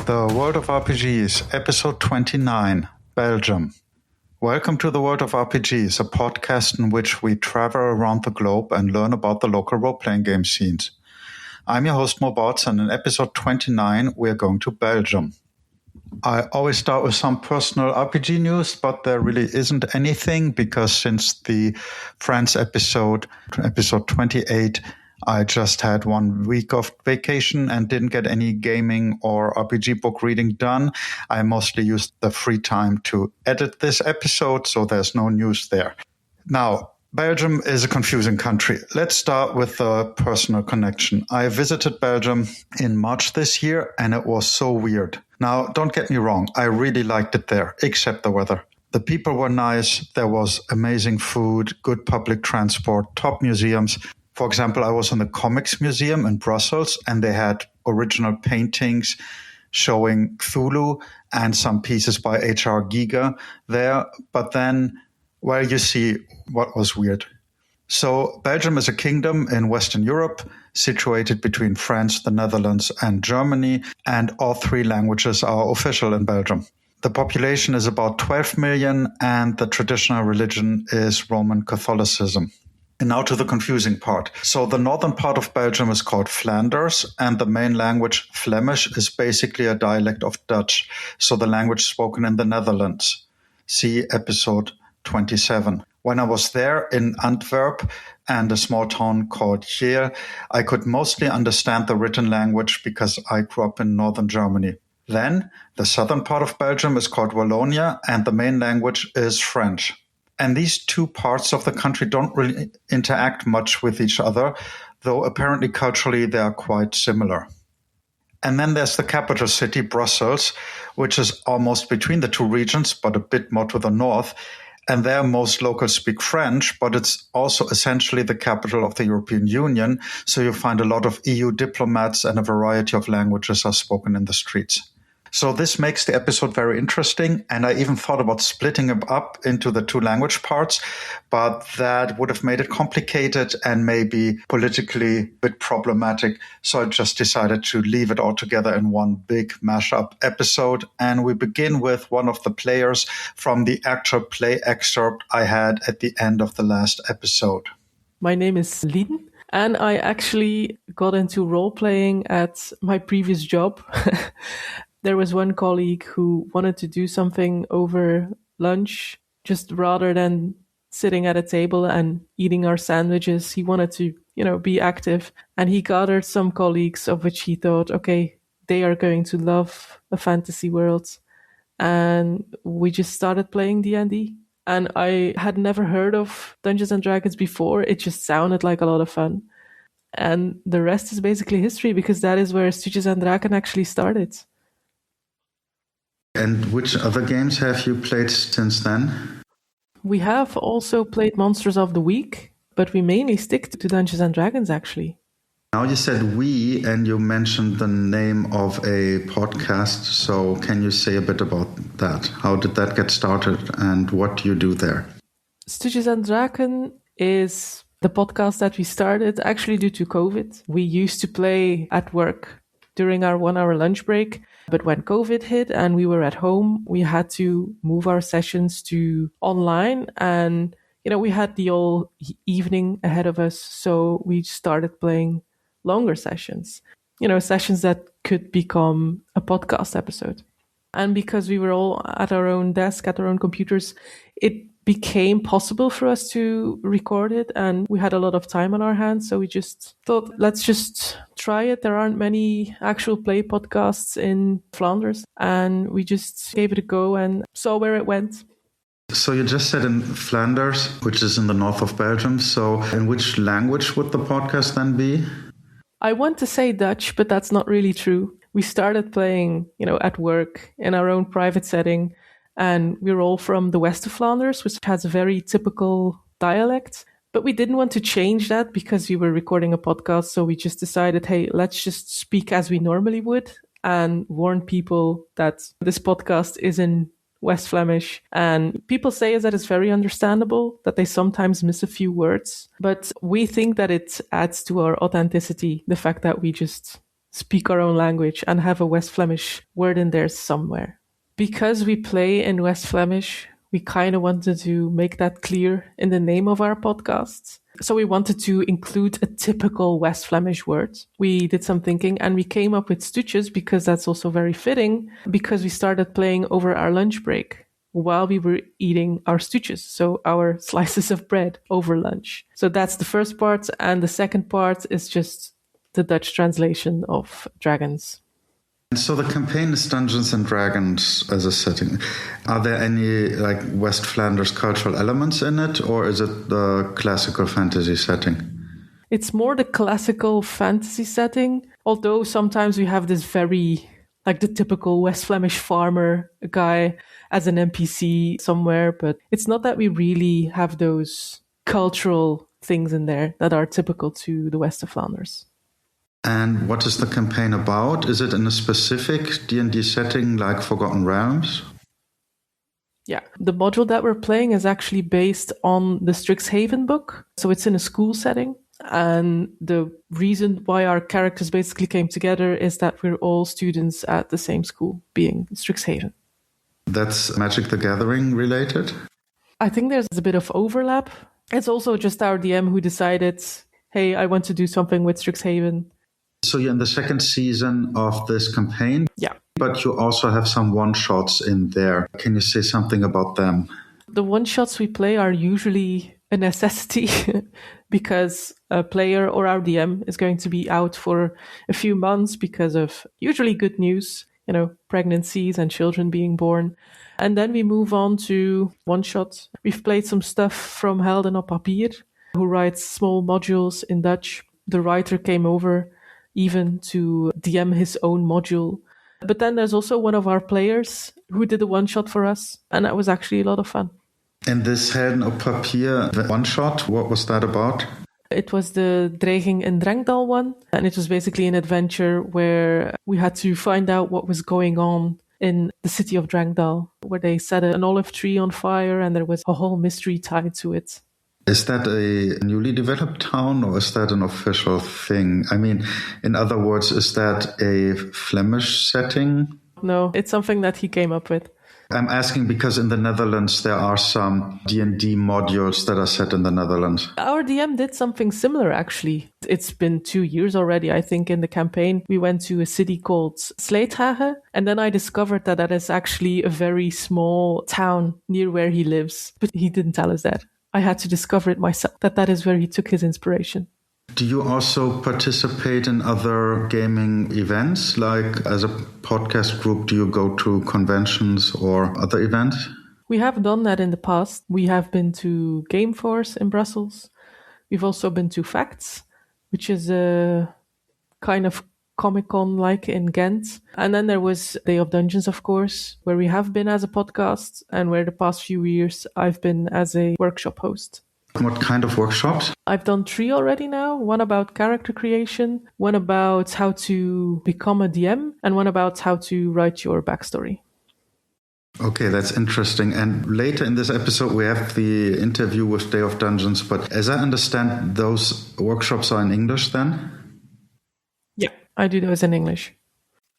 The World of RPGs, Episode 29, Belgium. Welcome to the World of RPGs, a podcast in which we travel around the globe and learn about the local role-playing game scenes. I'm your host, Mo Bartz, and in Episode 29, we're going to Belgium. I always start with some personal RPG news, but there really isn't anything because since the France episode 28, I just had 1 week of vacation and didn't get any gaming or RPG book reading done. I mostly used the free time to edit this episode, so there's no news there. Now, Belgium is a confusing country. Let's start with the personal connection. I visited Belgium in March this year, and it was so weird. Now, don't get me wrong, I really liked it there, except the weather. The people were nice, there was amazing food, good public transport, top museums. For example, I was in the Comics Museum in Brussels, and they had original paintings showing Cthulhu and some pieces by H.R. Giger there. But then, well, you see what was weird. So Belgium is a kingdom in Western Europe, situated between France, the Netherlands, and Germany, and all 3 languages are official in Belgium. The population is about 12 million, and the traditional religion is Roman Catholicism. And now to the confusing part. So the northern part of Belgium is called Flanders, and the main language, Flemish, is basically a dialect of Dutch, so the language spoken in the Netherlands. See episode 27. When I was there in Antwerp and a small town called Geel, I could mostly understand the written language because I grew up in northern Germany. Then, the southern part of Belgium is called Wallonia, and the main language is French. And these 2 parts of the country don't really interact much with each other, though apparently culturally they are quite similar. And then there's the capital city, Brussels, which is almost between the 2 regions, but a bit more to the north. And there most locals speak French, but it's also essentially the capital of the European Union, so you find a lot of EU diplomats and a variety of languages are spoken in the streets. So this makes the episode very interesting, and I even thought about splitting it up into the 2 language parts, but that would have made it complicated and maybe politically a bit problematic. So I just decided to leave it all together in one big mashup episode. And we begin with one of the players from the actual play excerpt I had at the end of the last episode. My name is Lien, and I actually got into role-playing at my previous job. There was one colleague who wanted to do something over lunch, just rather than sitting at a table and eating our sandwiches. He wanted to, be active. And he gathered some colleagues of which he thought, okay, they are going to love a fantasy world. And we just started playing D&D. And I had never heard of Dungeons and Dragons before. It just sounded like a lot of fun. And the rest is basically history, because that is where Stutjes en Draken actually started. And which other games have you played since then? We have also played Monsters of the Week, but we mainly stick to Dungeons and Dragons, actually. Now you said we, and you mentioned the name of a podcast. So can you say a bit about that? How did that get started, and what do you do there? Stutjes en Draken is the podcast that we started actually due to COVID. We used to play at work during our 1-hour lunch break. But when COVID hit and we were at home, we had to move our sessions to online. And, we had the whole evening ahead of us. So we started playing longer sessions, sessions that could become a podcast episode. And because we were all at our own desk, at our own computers, it became possible for us to record it, and we had a lot of time on our hands, so we just thought, let's just try it. There aren't many actual play podcasts in Flanders, and we just gave it a go and saw where it went. So you just said in Flanders, which is in the north of Belgium, so in which language would the podcast then be? I want to say Dutch, but that's not really true. We started playing, at work in our own private setting. And we're all from the west of Flanders, which has a very typical dialect. But we didn't want to change that because we were recording a podcast. So we just decided, hey, let's just speak as we normally would and warn people that this podcast is in West Flemish. And people say that it's very understandable, that they sometimes miss a few words. But we think that it adds to our authenticity, the fact that we just speak our own language and have a West Flemish word in there somewhere. Because we play in West Flemish, we kind of wanted to make that clear in the name of our podcast. So we wanted to include a typical West Flemish word. We did some thinking and we came up with stoetjes because that's also very fitting because we started playing over our lunch break while we were eating our stoetjes, so our slices of bread over lunch. So that's the first part. And the second part is just the Dutch translation of dragons. So the campaign is Dungeons and Dragons as a setting. Are there any like West Flanders cultural elements in it, or is it the classical fantasy setting? It's more the classical fantasy setting, although sometimes we have this very, like the typical West Flemish farmer guy as an NPC somewhere, but it's not that we really have those cultural things in there that are typical to the West of Flanders. And what is the campaign about? Is it in a specific D&D setting like Forgotten Realms? Yeah, the module that we're playing is actually based on the Strixhaven book. So it's in a school setting. And the reason why our characters basically came together is that we're all students at the same school, being Strixhaven. That's Magic the Gathering related? I think there's a bit of overlap. It's also just our DM who decided, hey, I want to do something with Strixhaven. So you're in the second season of this campaign? Yeah. But you also have some one-shots in there. Can you say something about them? The one-shots we play are usually a necessity because a player or our DM is going to be out for a few months because of usually good news, pregnancies and children being born. And then we move on to one-shot. We've played some stuff from Helden op Papier, who writes small modules in Dutch. The writer came over even to DM his own module. But then there's also one of our players who did a one-shot for us, and that was actually a lot of fun. And this Helden op Papier one-shot, what was that about? It was the Dreiging in Drengdal one, and it was basically an adventure where we had to find out what was going on in the city of Drengdal, where they set an olive tree on fire, and there was a whole mystery tied to it. Is that a newly developed town or is that an official thing? I mean, in other words, is that a Flemish setting? No, it's something that he came up with. I'm asking because in the Netherlands, there are some D&D modules that are set in the Netherlands. Our DM did something similar, actually. It's been 2 years already, I think, in the campaign. We went to a city called Sleethage, and then I discovered that is actually a very small town near where he lives. But he didn't tell us that. I had to discover it myself, that is where he took his inspiration. Do you also participate in other gaming events? Like as a podcast group, do you go to conventions or other events? We have done that in the past. We have been to Gameforce in Brussels. We've also been to Facts, which is a kind of Comic-Con like in Ghent. And then there was Day of Dungeons, of course, where we have been as a podcast and where the past few years I've been as a workshop host. What kind of workshops? I've done 3 already now. One about character creation, one about how to become a DM, and one about how to write your backstory. Okay, that's interesting. And later in this episode, we have the interview with Day of Dungeons. But as I understand, those workshops are in English then? Yeah, I do those in English.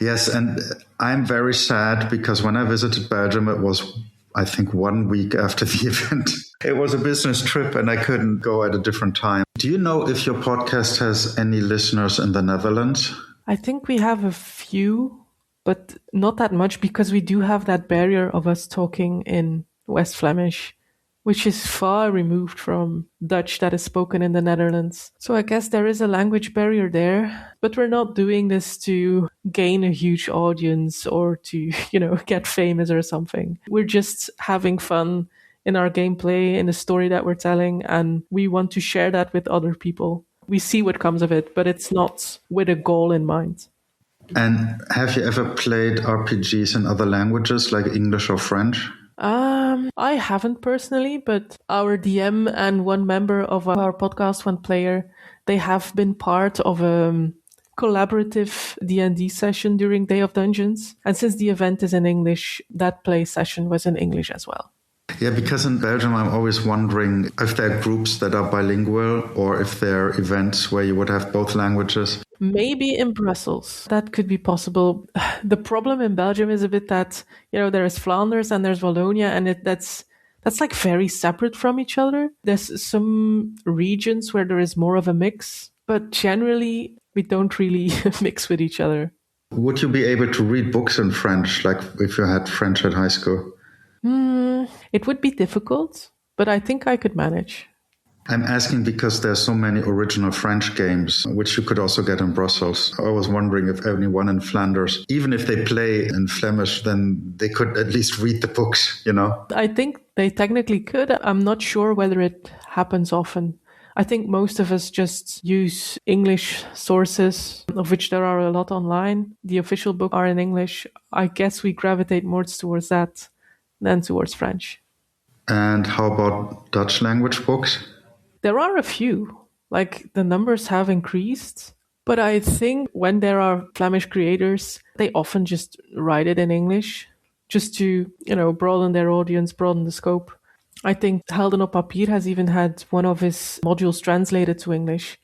Yes, and I'm very sad because when I visited Belgium, it was, I think, 1 week after the event. It was a business trip and I couldn't go at a different time. Do you know if your podcast has any listeners in the Netherlands? I think we have a few, but not that much because we do have that barrier of us talking in West Flemish, which is far removed from Dutch that is spoken in the Netherlands. So I guess there is a language barrier there, but we're not doing this to gain a huge audience or to, get famous or something. We're just having fun in our gameplay, in the story that we're telling, and we want to share that with other people. We see what comes of it, but it's not with a goal in mind. And have you ever played RPGs in other languages like English or French? I haven't personally, but our DM and one member of our podcast, one player, they have been part of a collaborative D&D session during Day of Dungeons. And since the event is in English, that play session was in English as well. Yeah, because in Belgium, I'm always wondering if there are groups that are bilingual or if there are events where you would have both languages. Maybe in Brussels, that could be possible. The problem in Belgium is a bit that, there is Flanders and there's Wallonia, and that's like very separate from each other. There's some regions where there is more of a mix, but generally we don't really mix with each other. Would you be able to read books in French, like if you had French at high school? It would be difficult, but I think I could manage. I'm asking because there's so many original French games, which you could also get in Brussels. I was wondering if anyone in Flanders, even if they play in Flemish, then they could at least read the books, I think they technically could. I'm not sure whether it happens often. I think most of us just use English sources, of which there are a lot online. The official books are in English. I guess we gravitate more towards that than towards French. And how about Dutch language books? There are a few, like the numbers have increased, but I think when there are Flemish creators, they often just write it in English just to, broaden their audience, broaden the scope. I think Helden op Papier has even had one of his modules translated to English.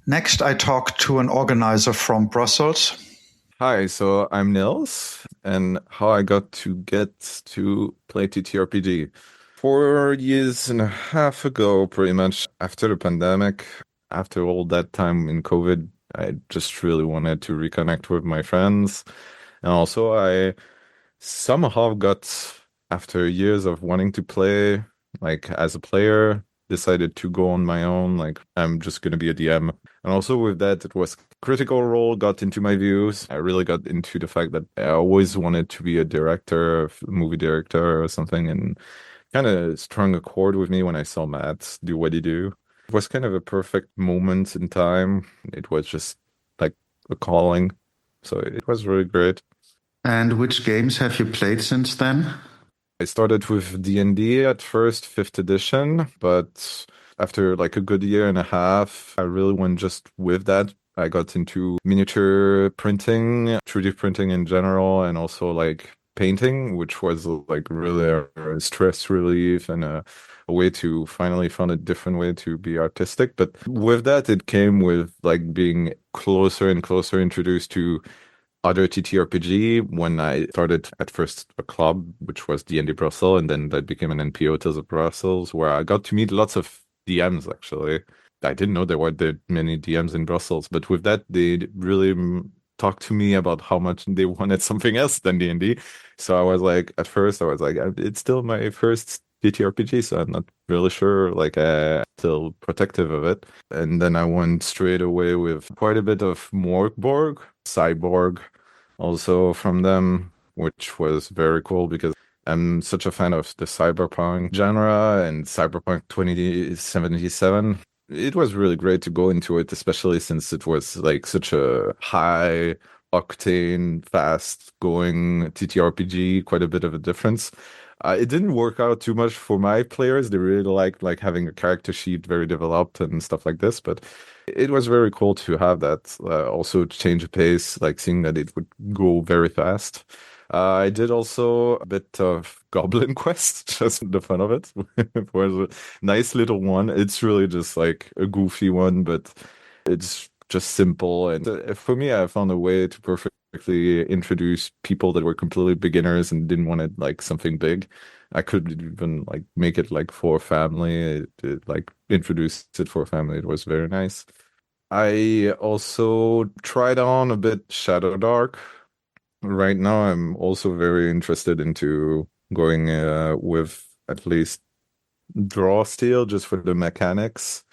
Next, I talked to an organizer from Brussels. Hi, so I'm Nils, and how I got to get to play TTRPG. 4 years and a half ago, pretty much after the pandemic, after all that time in COVID, I just really wanted to reconnect with my friends. And also, I somehow got, after years of wanting to play, like as a player, decided to go on my own, like I'm just going to be a DM. And also with that, it was Critical Role got into my views. I really got into the fact that I always wanted to be a director, a movie director or something, and kind of strung a chord with me when I saw Matt do what he do. It was kind of a perfect moment in time. It was just like a calling. So it was really great. And which games have you played since then? I started with D&D at first, 5th edition, but after like a good year and a half, I really went just with that. I got into miniature printing, 3D printing in general, and also like painting, which was like really a stress relief and a way to finally find a different way to be artistic. But with that, it came with like being closer and closer introduced to other TTRPG when I started at first a club, which was D&D Brussels, and then that became an NPO Tales of Brussels, where I got to meet lots of DMs, actually. I didn't know there were that many DMs in Brussels, but with that, they really talked to me about how much they wanted something else than D&D. So I was like, at first, I was like, it's still my first TTRPG, so I'm not really sure, like, still protective of it. And then I went straight away with quite a bit of Morgborg, Cyborg, also from them, which was very cool because I'm such a fan of the cyberpunk genre and Cyberpunk 2077. It was really great to go into it, especially since it was like such a high octane, fast going TTRPG, quite a bit of a difference. It didn't work out too much for my players. They really liked like having a character sheet very developed and stuff like this, but it was very cool to have that. Also change of pace, like seeing that it would go very fast. I did also a bit of Goblin Quest, just the fun of it. It was a nice little one. It's really just like a goofy one, but it's just simple. And for me, I found a way to perfectly introduce people that were completely beginners and didn't want it like something big. I could even like make it like for family, like introduce it for family. It was very nice. I also tried on a bit Shadow Dark. Right now, I'm also very interested into going with at least Draw Steel just for the mechanics.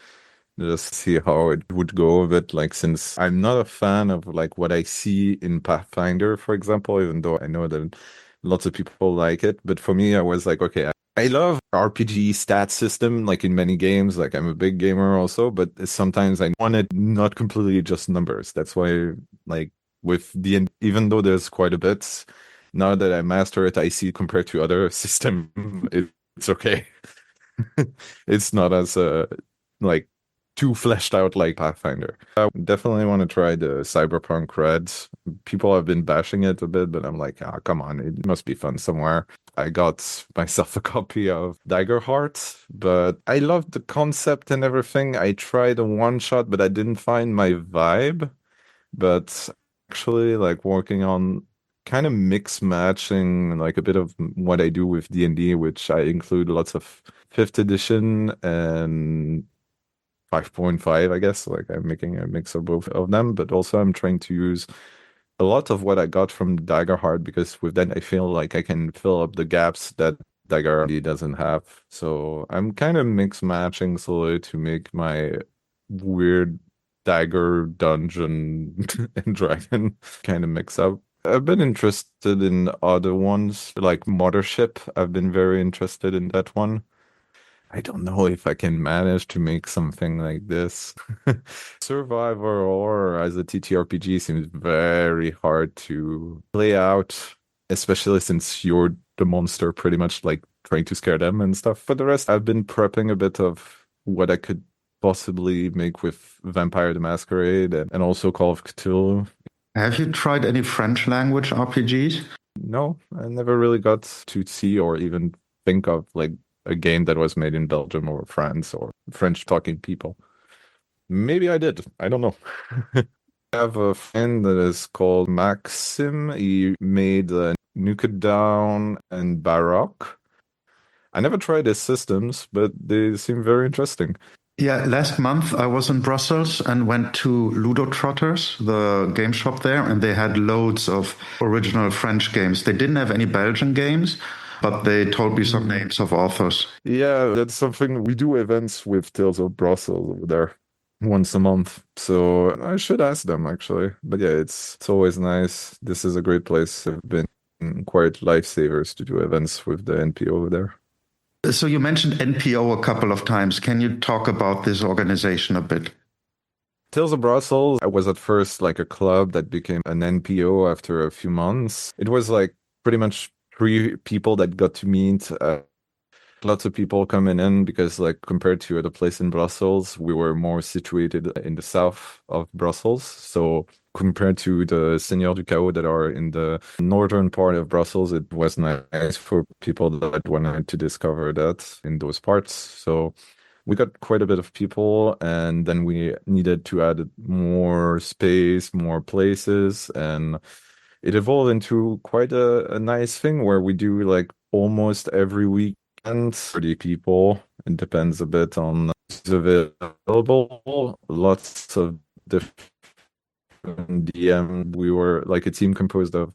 Just see how it would go with it. Like, since I'm not a fan of like what I see in Pathfinder, for example, even though I know that lots of people like it. But for me, I was like, okay, I love RPG stat system, like in many games. Like I'm a big gamer also, but sometimes I want it not completely just numbers. That's why, like with the even though there's quite a bit, now that I master it, I see compared to other system, it's okay. It's not as like too fleshed out like Pathfinder. I definitely want to try the Cyberpunk Reds. People have been bashing it a bit, but I'm like, ah, come on, it must be fun somewhere. I got myself a copy of Daggerheart, but I loved the concept and everything. I tried a one shot, but I didn't find my vibe. but actually like working on kind of mix matching like a bit of what I do with D&D, which I include lots of 5th edition and 5.5, I guess. Like I'm making a mix of both of them, but also I'm trying to use a lot of what I got from Daggerheart because with that I feel like I can fill up the gaps that Daggerheart doesn't have. So I'm kind of mix matching slowly to make my weird dagger dungeon and dragon kind of mix up. I've been interested in other ones like Mothership. I've been very interested in that one. I don't know if I can manage to make something like this. Survivor or as a TTRPG seems very hard to play out, especially since you're the monster pretty much like trying to scare them and stuff. For the rest, I've been prepping a bit of what I could possibly make with Vampire the Masquerade and also Call of Cthulhu. Have you tried any French language RPGs? No, I never really got to see or even think of like a game that was made in Belgium or France or French talking people. Maybe I did. I don't know. I have a friend that is called Maxim. He made Nuke It Down and Baroque. I never tried his systems, but they seem very interesting. Yeah, last month I was in Brussels and went to Ludo Trotters, the game shop there, and they had loads of original French games. They didn't have any Belgian games, but they told me some names of authors. Yeah, that's something we do events with Tales of Brussels over there once a month. So I should ask them actually. But yeah, it's always nice. This is a great place. Have been quite lifesavers to do events with the NPO over there. So you mentioned NPO a couple of times. Can you talk about this organization a bit? Tales of Brussels, I was at first like a club that became an NPO after a few months. It was like pretty much 3 people that got to meet. Lots of people coming in because like compared to other place in Brussels, we were more situated in the south of Brussels. So compared to the Seigneurs du Chaos that are in the northern part of Brussels, it was nice for people that wanted to discover that in those parts. So we got quite a bit of people, and then we needed to add more space, more places, and it evolved into quite a nice thing where we do like almost every weekend, 30 people. It depends a bit on who's available. Lots of different DM. We were like a team composed of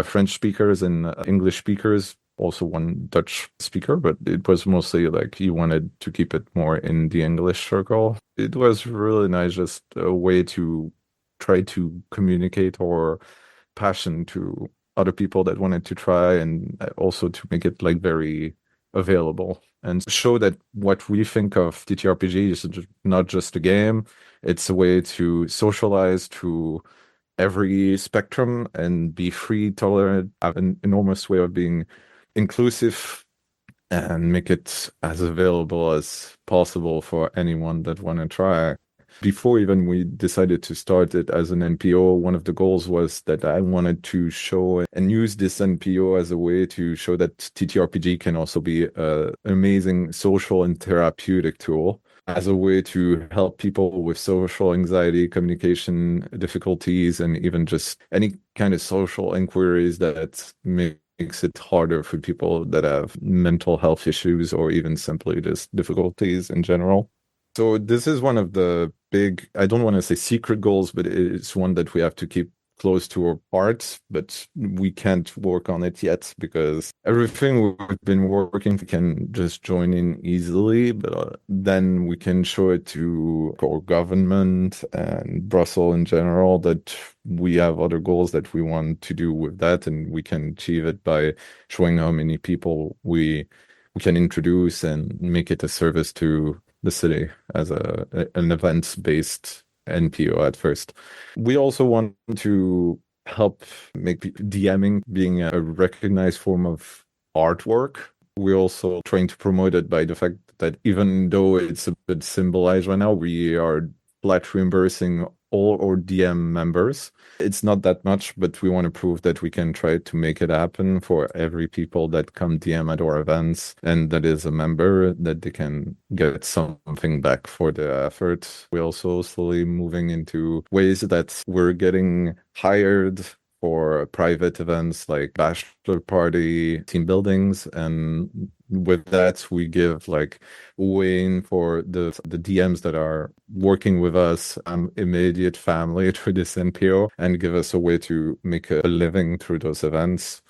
French speakers and English speakers, also one Dutch speaker, but it was mostly like he wanted to keep it more in the English circle. It was really nice, just a way to try to communicate or passion to other people that wanted to try and also to make it like very available and show that what we think of TTRPG is not just a game, it's a way to socialize to every spectrum and be free, tolerant, have an enormous way of being inclusive and make it as available as possible for anyone that want to try. Before even we decided to start it as an NPO, one of the goals was that I wanted to show and use this NPO as a way to show that TTRPG can also be an amazing social and therapeutic tool as a way to help people with social anxiety, communication difficulties, and even just any kind of social inquiries that makes it harder for people that have mental health issues or even simply just difficulties in general. So this is one of the big, I don't want to say secret goals, but it's one that we have to keep close to our hearts, but we can't work on it yet because everything we've been working can just join in easily, but then we can show it to our government and Brussels in general that we have other goals that we want to do with that, and we can achieve it by showing how many people we can introduce and make it a service to the city as an events-based NPO at first. We also want to help make DMing being a recognized form of artwork. We're also trying to promote it by the fact that even though it's a bit symbolized right now, we are flat reimbursing all our DM members. It's not that much, but we want to prove that we can try to make it happen for every people that come DM at our events and that is a member, that they can get something back for the effort. We're also slowly moving into ways that we're getting hired for private events like bachelor party, team buildings, and with that we give like way for the DMs that are working with us, immediate family through this NPO, and give us a way to make a living through those events.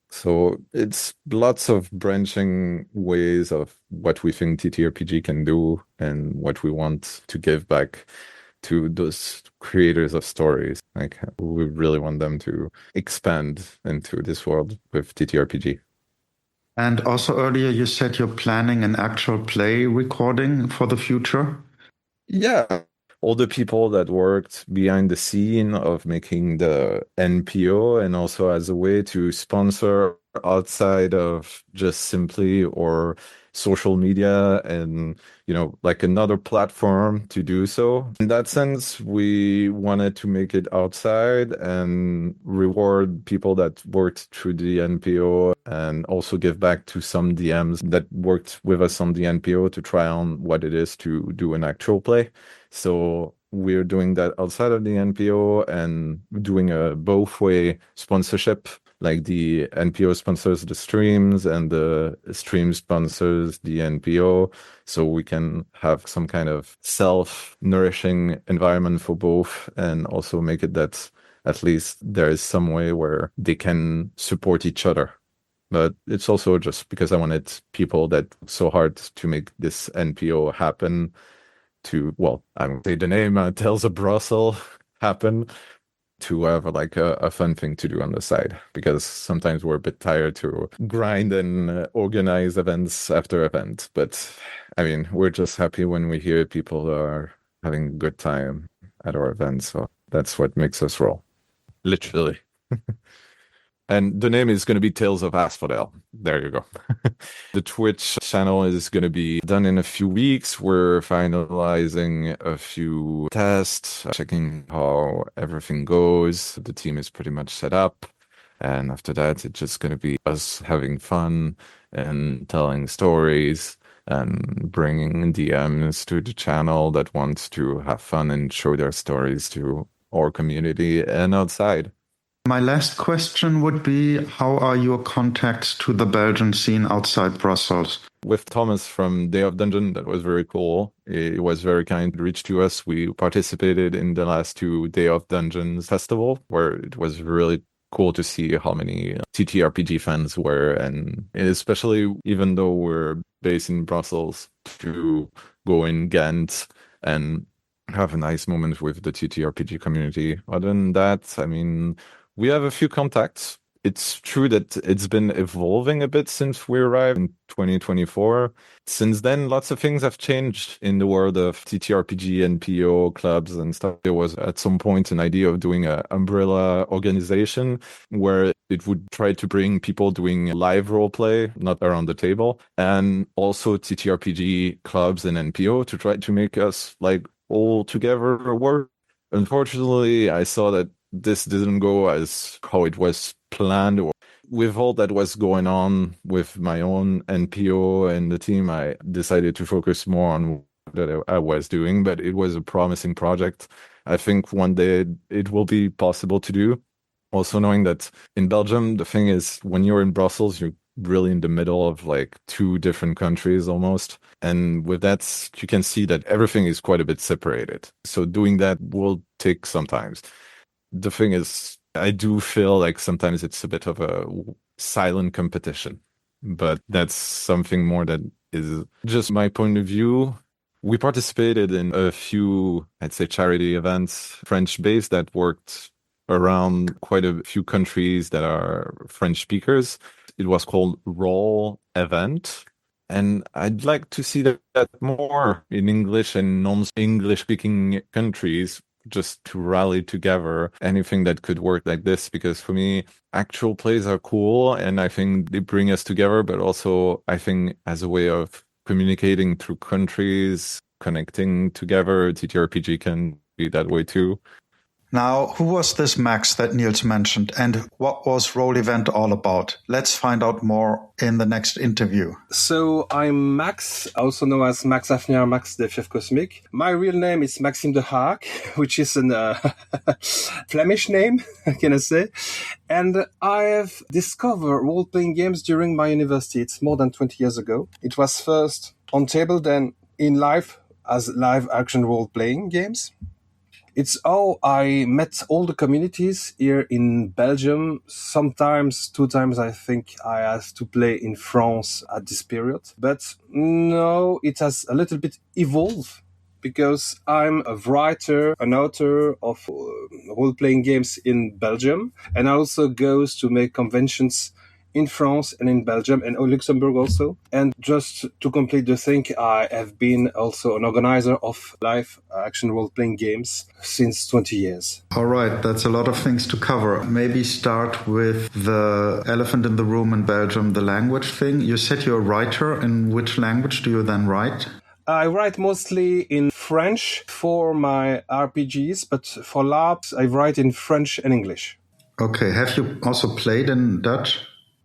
So it's lots of branching ways of what we think TTRPG can do and what we want to give back to those creators of stories. Like we really want them to expand into this world with TTRPG. And also earlier you said you're planning an actual play recording for the future. Yeah. All the people that worked behind the scene of making the NPO and also as a way to sponsor outside of just simply or social media and, you know, like another platform to do so. In that sense, we wanted to make it outside and reward people that worked through the NPO and also give back to some DMs that worked with us on the NPO to try on what it is to do an actual play. So we're doing that outside of the NPO and doing a both way sponsorship, like the NPO sponsors the streams and the stream sponsors the NPO. So we can have some kind of self-nourishing environment for both and also make it that at least there is some way where they can support each other. But it's also just because I wanted people that so hard to make this NPO happen to, well, I won't say the name, Tales of Brussels happen, to have like a fun thing to do on the side, because sometimes we're a bit tired to grind and organize events after event. But I mean, we're just happy when we hear people are having a good time at our events. So that's what makes us roll, literally. And the name is going to be Tales of Asphodel. There you go. The Twitch channel is going to be done in a few weeks. We're finalizing a few tests, checking how everything goes. The team is pretty much set up. And after that, it's just going to be us having fun and telling stories and bringing DMs to the channel that wants to have fun and show their stories to our community and outside. My last question would be, how are your contacts to the Belgian scene outside Brussels? With Thomas from Day of Dungeon, that was very cool. He was very kind to reach to us. We participated in the last 2 Day of Dungeons festival, where it was really cool to see how many TTRPG fans were, and especially even though we're based in Brussels, to go in Ghent and have a nice moment with the TTRPG community. Other than that, I mean, we have a few contacts. It's true that it's been evolving a bit since we arrived in 2024. Since then, lots of things have changed in the world of TTRPG and PO clubs and stuff. There was at some point an idea of doing an umbrella organization where it would try to bring people doing live role play, not around the table, and also TTRPG clubs and NPO to try to make us like all together work. Unfortunately, I saw that this didn't go as how it was planned. With all that was going on with my own NPO and the team, I decided to focus more on what I was doing, but it was a promising project. I think one day it will be possible to do. Also knowing that in Belgium, the thing is, when you're in Brussels, you're really in the middle of like 2 different countries almost. And with that, you can see that everything is quite a bit separated. So doing that will take some time. The thing is, I do feel like sometimes it's a bit of a silent competition, but that's something more that is just my point of view. We participated in a few, I'd say, charity events, French-based, that worked around quite a few countries that are French speakers. It was called Roll Event. And I'd like to see that more in English and non-English speaking countries, just to rally together anything that could work like this. Because for me, actual plays are cool and I think they bring us together, but also I think as a way of communicating through countries, connecting together, TTRPG can be that way too. Now, who was this Max that Niels mentioned, and what was Roll Event all about? Let's find out more in the next interview. So I'm Max, also known as Max Hafner, Max de Fief Cosmic. My real name is Maxime de Haak, which is a Flemish name, can I say? And I have discovered role-playing games during my university. It's more than 20 years ago. It was first on table, then in live as live-action role-playing games. It's how I met all the communities here in Belgium. Sometimes, 2 times, I think I had to play in France at this period. But no, it has a little bit evolved because I'm a writer, an author of role-playing games in Belgium. And I also goes to make conventions in France and in Belgium and Luxembourg also. And just to complete the thing, I have been also an organizer of live action role-playing games since 20 years. All right, that's a lot of things to cover. Maybe start with the elephant in the room in Belgium, the language thing. You said you're a writer. In which language do you then write? I write mostly in French for my RPGs, but for LARPs, I write in French and English. Okay, have you also played in Dutch?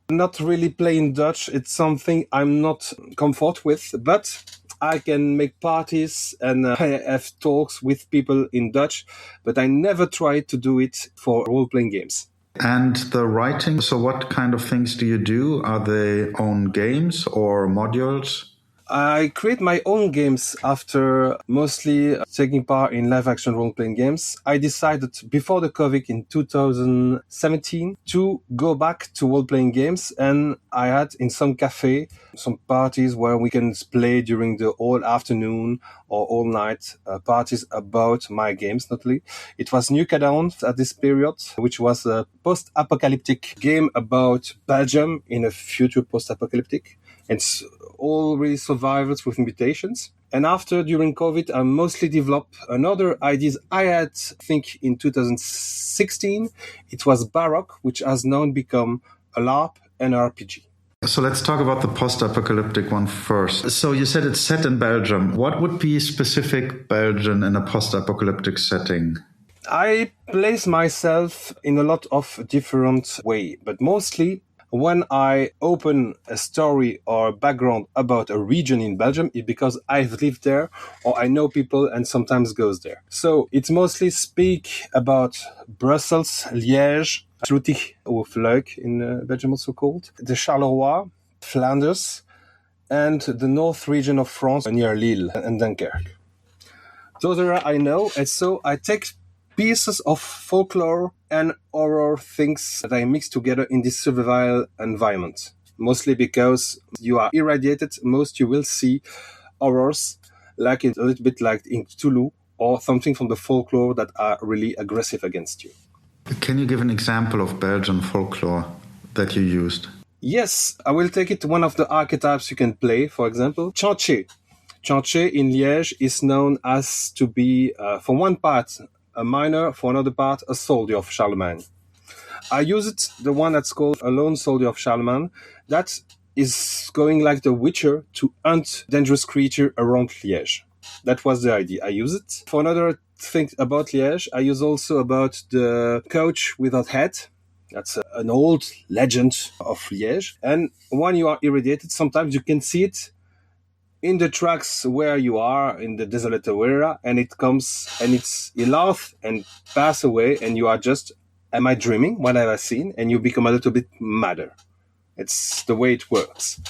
Not really playing Dutch. It's something I'm not comfort with, but I can make parties and I have talks with people in Dutch, but I never tried to do it for role-playing games. And the writing, so what kind of things do you do? Are they own games or modules? I create my own games after mostly taking part in live-action role-playing games. I decided before the COVID in 2017 to go back to role-playing games, and I had in some cafe some parties where we can play during the whole afternoon or all night parties about my games, notably. It was Nuka Down at this period, which was a post-apocalyptic game about Belgium in a future post-apocalyptic. It's all really survivors with mutations. And after, during COVID, I mostly developed another ideas I had, I think, in 2016. It was Baroque, which has now become a LARP and RPG. So let's talk about the post-apocalyptic one first. So you said it's set in Belgium. What would be specific Belgian in a post-apocalyptic setting? I place myself in a lot of different ways, but mostly when I open a story or background about a region in Belgium, it's because I've lived there or I know people and sometimes goes there. So it's mostly speak about Brussels, Liège, Slutich or Luik in Belgium also called, the Charleroi, Flanders, and the north region of France near Lille and Dunkirk. Those are I know, and so I take pieces of folklore and horror things that I mix together in this survival environment. Mostly because you are irradiated, most you will see horrors, like a little bit like in Cthulhu, or something from the folklore that are really aggressive against you. Can you give an example of Belgian folklore that you used? Yes, I will take it to one of the archetypes you can play, for example, Chanché. Chanché in Liège is known as to be, for one part, a miner, for another part, a soldier of Charlemagne. I use it, the one that's called a lone soldier of Charlemagne, that is going like the Witcher to hunt dangerous creature around Liège. That was the idea. I use it. For another thing about Liège, I use also about the coach without head. That's an old legend of Liège. And when you are irradiated, sometimes you can see it in the tracks where you are in the desolate area, and it comes and you laugh and pass away, and you are just, am I dreaming? What have I seen? And you become a little bit madder. It's the way it works.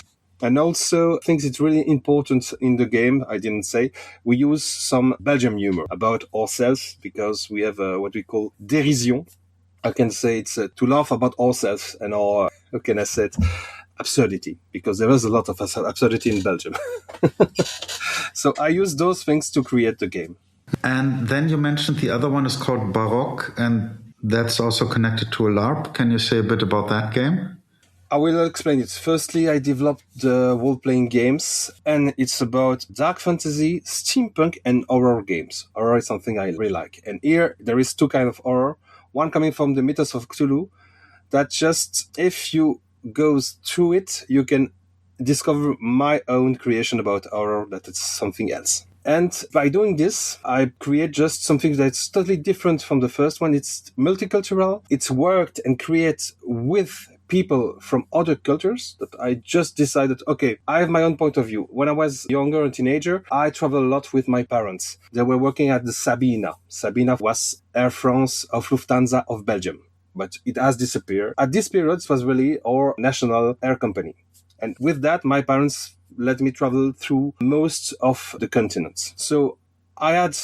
And also, I think it's really important in the game, I didn't say, we use some Belgian humor about ourselves because we have what we call dérision. I can say it's to laugh about ourselves and our, how can I say it, absurdity, because there is a lot of absurdity in Belgium. So I use those things to create the game. And then you mentioned the other one is called Baroque, and that's also connected to a LARP. Can you say a bit about that game? I will explain it. Firstly, I developed the role-playing games, and it's about dark fantasy, steampunk, and horror games. Horror is something I really like. And here, there is two kinds of horror. One coming from the mythos of Cthulhu, that just, if you go through it, you can discover my own creation about horror, that it's something else. And by doing this, I create just something that's totally different from the first one. It's multicultural. It's worked and created with people from other cultures that I just decided, okay, I have my own point of view. When I was younger and teenager, I traveled a lot with my parents. They were working at the Sabina. Sabina was Air France of Lufthansa of Belgium, but it has disappeared. At this period, it was really our national air company. And with that, my parents let me travel through most of the continents. So I had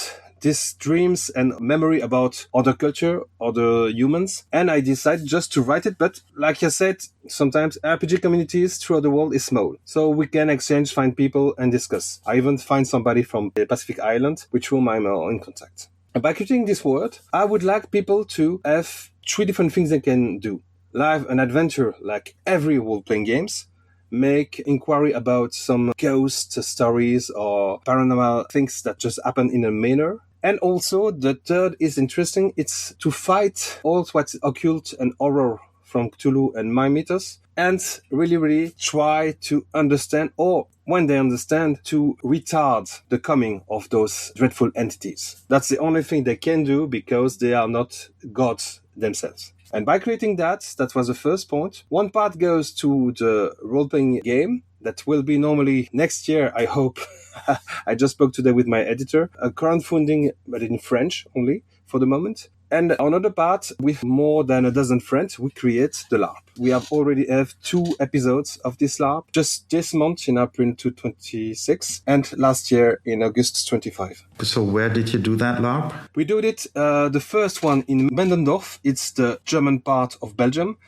these dreams and memory about other culture, other humans, and I decided just to write it. But like I said, sometimes RPG communities throughout the world is small. So we can exchange, find people and discuss. I even find somebody from the Pacific Island, with whom I'm in contact. And by creating this word, I would like people to have 3 different things they can do. Live an adventure like every role-playing games, make inquiry about some ghost stories or paranormal things that just happen in a manner. And also, the third is interesting. It's to fight all what's occult and horror from Cthulhu and my mythos, and really try to understand, or when they understand, to retard the coming of those dreadful entities. That's the only thing they can do because they are not gods themselves. And by creating that was the first point. One part goes to the role-playing game that will be normally next year, I hope. I just spoke today with my editor. A crowdfunding, but in French only for the moment. And another part, with more than a dozen friends, we create the LARP. We have already have 2 episodes of this LARP, just this month in April 2026, and last year in August 25. So where did you do that LARP? We did it, the first one in Bendendorf, it's the German part of Belgium,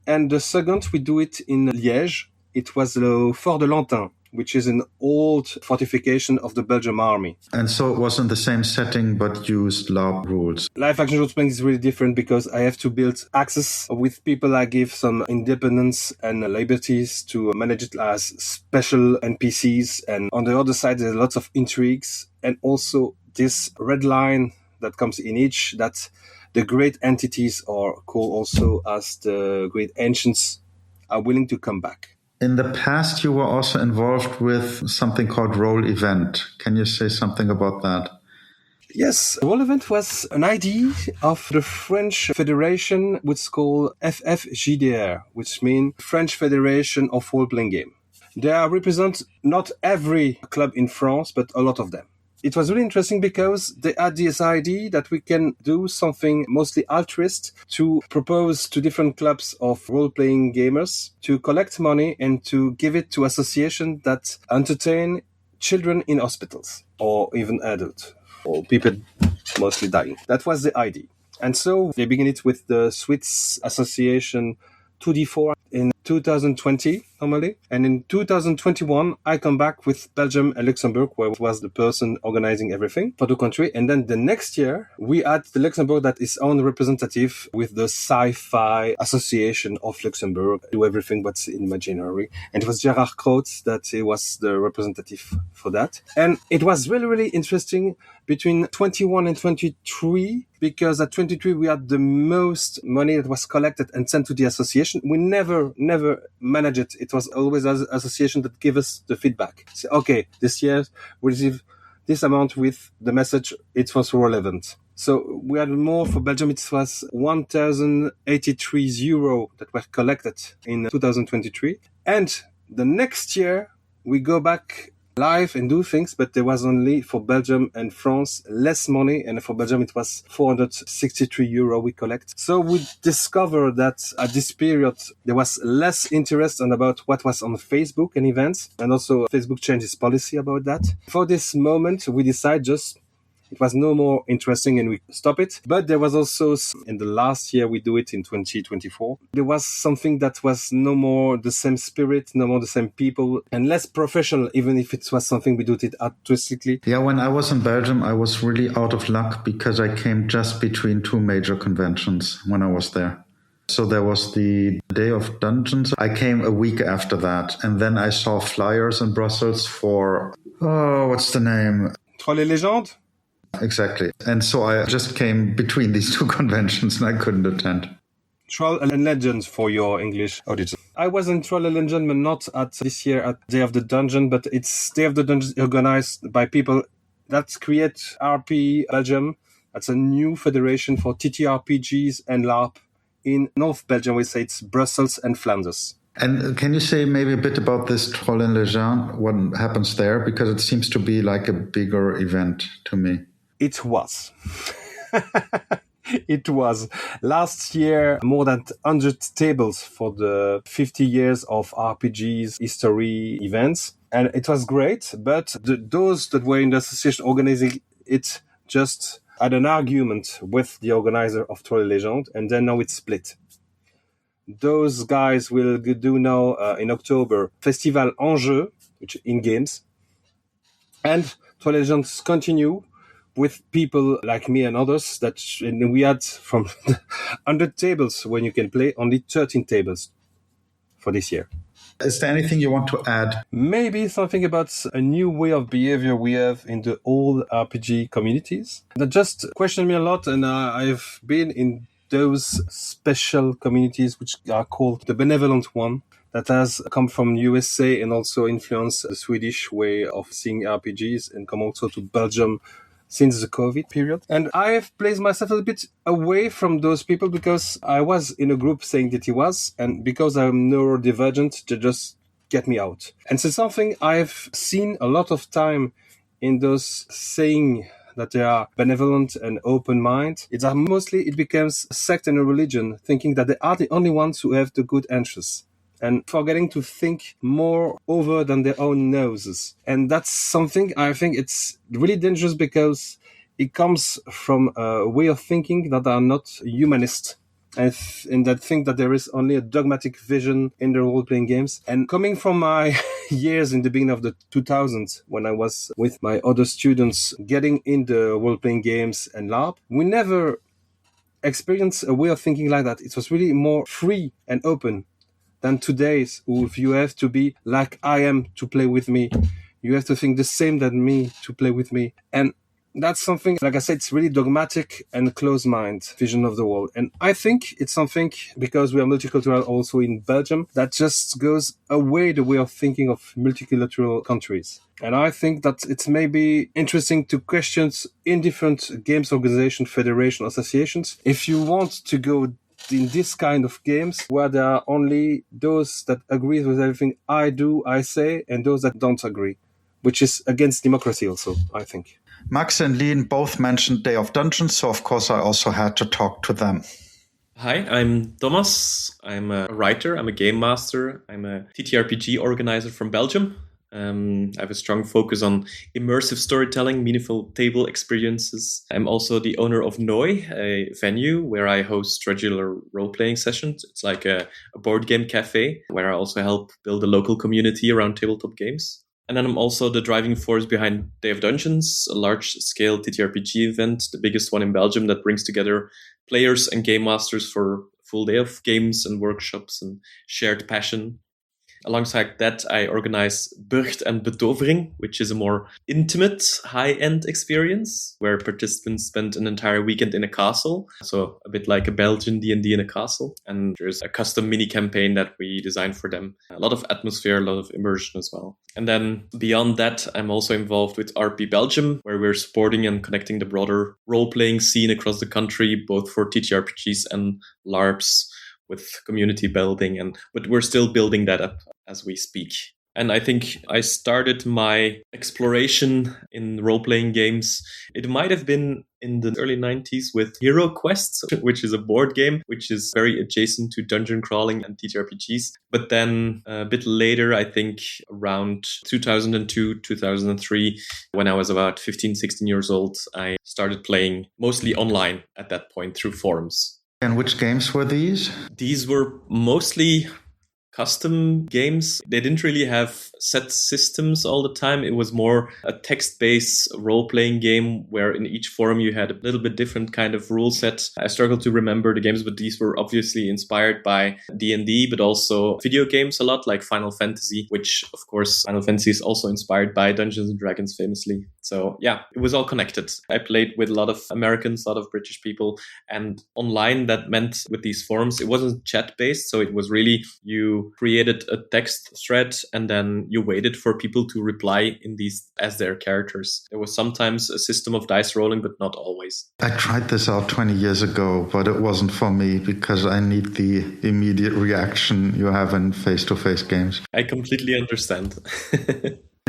and the second we do it in Liège. It was the Fort de Lantin, which is an old fortification of the Belgian army. And so it was in the same setting, but used LARP rules. Live action role-playing is really different because I have to build access with people. I give some independence and liberties to manage it as special NPCs. And on the other side, there's lots of intrigues. And also this red line that comes in each, that the great entities, are called also as the great ancients, are willing to come back. In the past, you were also involved with something called Roll Event. Can you say something about that? Yes, Roll Event was an idea of the French Federation, which is called FFJDR, which means French Federation of Role-Playing Game. They represent not every club in France, but a lot of them. It was really interesting because they had this idea that we can do something mostly altruist to propose to different clubs of role-playing gamers to collect money and to give it to associations that entertain children in hospitals or even adults or people mostly dying. That was the idea. And so they began it with the Swiss Association 2D4 in 2020 normally. And in 2021, I come back with Belgium and Luxembourg, where I was the person organizing everything for the country. And then the next year, we had the Luxembourg that is own representative with the Sci-Fi Association of Luxembourg, do everything but imaginary. And it was Gerard Kroot that was the representative for that. And it was really interesting between 21 and 23, because at 23 we had the most money that was collected and sent to the association. We never managed it. It was always an association that gave us the feedback. So, okay, this year we receive this amount with the message it was relevant. So we had more for Belgium. It was 1,083 euro that were collected in 2023. And the next year we go back live and do things, but there was only for Belgium and France less money, and for Belgium it was 463 euro we collect. So we discovered that at this period there was less interest on about what was on Facebook and events, and also Facebook changed its policy about that. For this moment we decided just it was no more interesting and we stop it. But there was also, in the last year we do it in 2024, there was something that was no more the same spirit, no more the same people, and less professional, even if it was something we do it artistically. Yeah, when I was in Belgium, I was really out of luck because I came just between 2 major conventions when I was there. So there was the Day of Dungeons. I came a week after that. And then I saw flyers in Brussels for, what's the name? Troll et Légendes? Exactly. And so I just came between these 2 conventions and I couldn't attend. Troll and Legends for your English auditors. I was in Troll and Legend, but not at this year at Day of the Dungeon, but it's Day of the Dungeon organized by people that create RP Belgium. That's a new federation for TTRPGs and LARP in North Belgium. We say it's Brussels and Flanders. And can you say maybe a bit about this Troll in Legend, what happens there? Because it seems to be like a bigger event to me. It was. It was. Last year, more than 100 tables for the 50 years of RPGs history events. And it was great, but those that were in the association organizing it just had an argument with the organizer of Troll Legend, and then now it's split. Those guys will do now in October Festival Enjeu, which in games, and Troll Legends continue with people like me and others that we had from 100 tables when you can play, only 13 tables for this year. Is there anything you want to add? Maybe something about a new way of behavior we have in the old RPG communities that just question me a lot, and I've been in those special communities which are called the benevolent one, that has come from USA and also influenced the Swedish way of seeing RPGs and come also to Belgium since the COVID period. And I've placed myself a little bit away from those people because I was in a group saying that he was, and because I'm neurodivergent, they just get me out. And so something I've seen a lot of time in those saying that they are benevolent and open mind, it's that mostly it becomes a sect and a religion, thinking that they are the only ones who have the good answers, and forgetting to think more over than their own noses. And that's something I think it's really dangerous because it comes from a way of thinking that are not humanist, and that think that there is only a dogmatic vision in the role-playing games. And coming from my years in the beginning of the 2000s, when I was with my other students getting in the role-playing games and LARP, we never experienced a way of thinking like that. It was really more free and open than today's, if you have to be like I am to play with me. You have to think the same than me to play with me. And that's something, like I said, it's really dogmatic and closed-mind vision of the world. And I think it's something, because we are multicultural also in Belgium, that just goes away the way of thinking of multicultural countries. And I think that it's maybe interesting to question in different games organization, federation, associations, if you want to go in this kind of games where there are only those that agree with everything I do, I say, and those that don't agree, which is against democracy also, I think. Max and Lean both mentioned Day of Dungeons, so of course I also had to talk to them. Hi, I'm Thomas. I'm a writer, I'm a game master, I'm a TTRPG organizer from Belgium. I have a strong focus on immersive storytelling, meaningful table experiences. I'm also the owner of Noi, a venue where I host regular role-playing sessions. It's like a board game cafe where I also help build a local community around tabletop games. And then I'm also the driving force behind Day of Dungeons, a large-scale TTRPG event, the biggest one in Belgium that brings together players and game masters for a full day of games and workshops and shared passion. Alongside that, I organize Burcht and Betovering, which is a more intimate, high-end experience where participants spend an entire weekend in a castle. So a bit like a Belgian D&D in a castle. And there's a custom mini-campaign that we designed for them. A lot of atmosphere, a lot of immersion as well. And then beyond that, I'm also involved with RP Belgium, where we're supporting and connecting the broader role-playing scene across the country, both for TTRPGs and LARPs, with community building, but we're still building that up as we speak. And I think I started my exploration in role-playing games. It might have been in the early 90s with Hero Quest, which is a board game, which is very adjacent to dungeon crawling and TTRPGs. But then a bit later, I think around 2002, 2003, when I was about 15, 16 years old, I started playing mostly online at that point through forums. And which games were these? These were mostly custom games. They didn't really have set systems all the time. It was more a text-based role-playing game where in each forum you had a little bit different kind of rule set. I struggle to remember the games, but these were obviously inspired by D&D, but also video games a lot, like Final Fantasy, which, of course, Final Fantasy is also inspired by Dungeons and Dragons famously. So yeah, it was all connected. I played with a lot of Americans, a lot of British people, and online that meant with these forums, it wasn't chat-based. So it was really you you created a text thread and then you waited for people to reply in these as their characters. There was sometimes a system of dice rolling, but not always. I tried this out 20 years ago, but it wasn't for me because I need the immediate reaction you have in face-to-face games. I completely understand.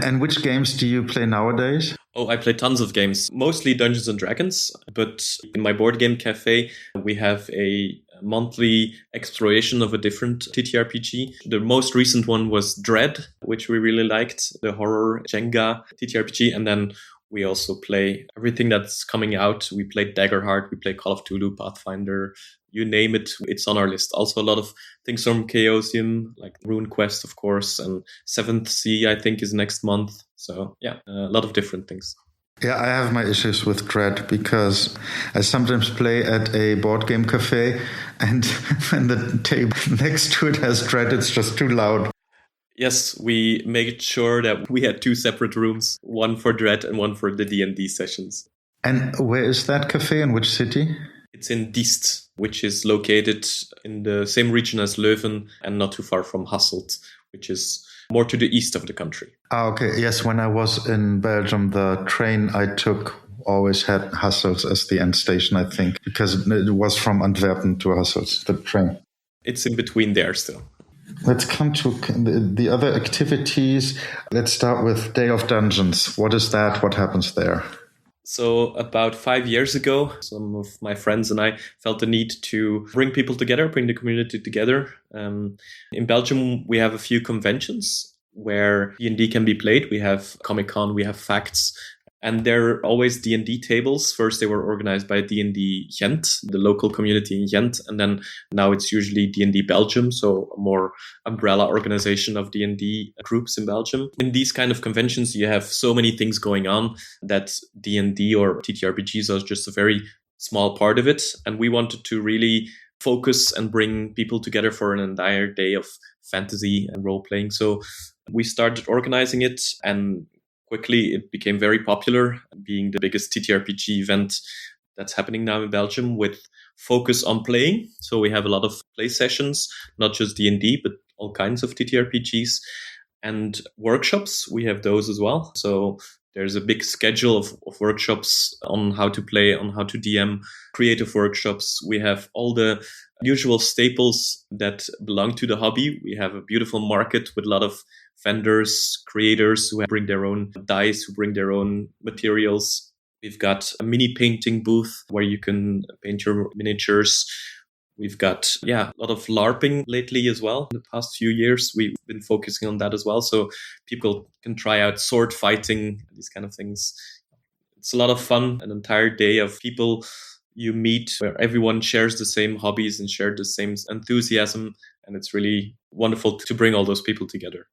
And which games do you play nowadays? Oh, I play tons of games, mostly Dungeons and Dragons. But in my board game cafe, we have a monthly exploration of a different TTRPG. The most recent one was Dread, which we really liked, the horror Jenga TTRPG. And then we also play everything that's coming out. We play Daggerheart, we play Call of Cthulhu, Pathfinder, you name it, it's on our list. Also a lot of things from Chaosium, like Rune Quest, of course, and 7th Sea, I think, is next month. So yeah, a lot of different things. Yeah, I have my issues with Dread because I sometimes play at a board game cafe and when the table next to it has Dread, it's just too loud. Yes, we made sure that we had 2 separate rooms, one for Dread and one for the D&D sessions. And where is that cafe? In which city? It's in Diest, which is located in the same region as Leuven and not too far from Hasselt, which is more to the east of the country. Okay. Yes, when I was in Belgium, the train I took always had Hasselt as the end station, I think, because it was from Antwerpen to Hasselt, the train. It's in between there still. Let's come to the other activities. Let's start with Day of Dungeons. What is that? What happens there? So about 5 years ago, some of my friends and I felt the need to bring people together, bring the community together. In Belgium, we have a few conventions where D&D can be played. We have Comic-Con, we have Facts, and there are always D&D tables. First, they were organized by D&D Ghent, the local community in Ghent, and then now it's usually D&D Belgium, so a more umbrella organization of D&D groups in Belgium. In these kind of conventions, you have so many things going on that D&D or TTRPGs are just a very small part of it, and we wanted to really focus and bring people together for an entire day of fantasy and role-playing. So we started organizing it, and quickly it became very popular, being the biggest TTRPG event that's happening now in Belgium with focus on playing. So we have a lot of play sessions, not just D&D, but all kinds of TTRPGs and workshops. We have those as well. So there's a big schedule of workshops on how to play, on how to DM, creative workshops. We have all the usual staples that belong to the hobby. We have a beautiful market with a lot of vendors, creators who bring their own dice, who bring their own materials. We've got a mini painting booth where you can paint your miniatures. We've got, a lot of LARPing lately as well. In the past few years, we've been focusing on that as well. So people can try out sword fighting, these kind of things. It's a lot of fun, an entire day of people you meet where everyone shares the same hobbies and share the same enthusiasm. And it's really wonderful to bring all those people together.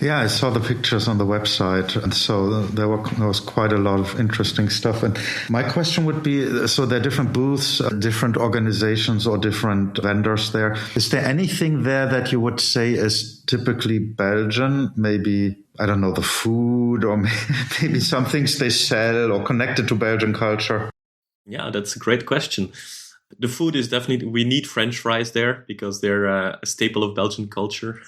Yeah, I saw the pictures on the website, and so there was quite a lot of interesting stuff. And my question would be, so there are different booths, different organizations or different vendors there. Is there anything there that you would say is typically Belgian? Maybe, I don't know, the food or maybe some things they sell or connected to Belgian culture? Yeah, that's a great question. The food is definitely, we need French fries there because they're a staple of Belgian culture.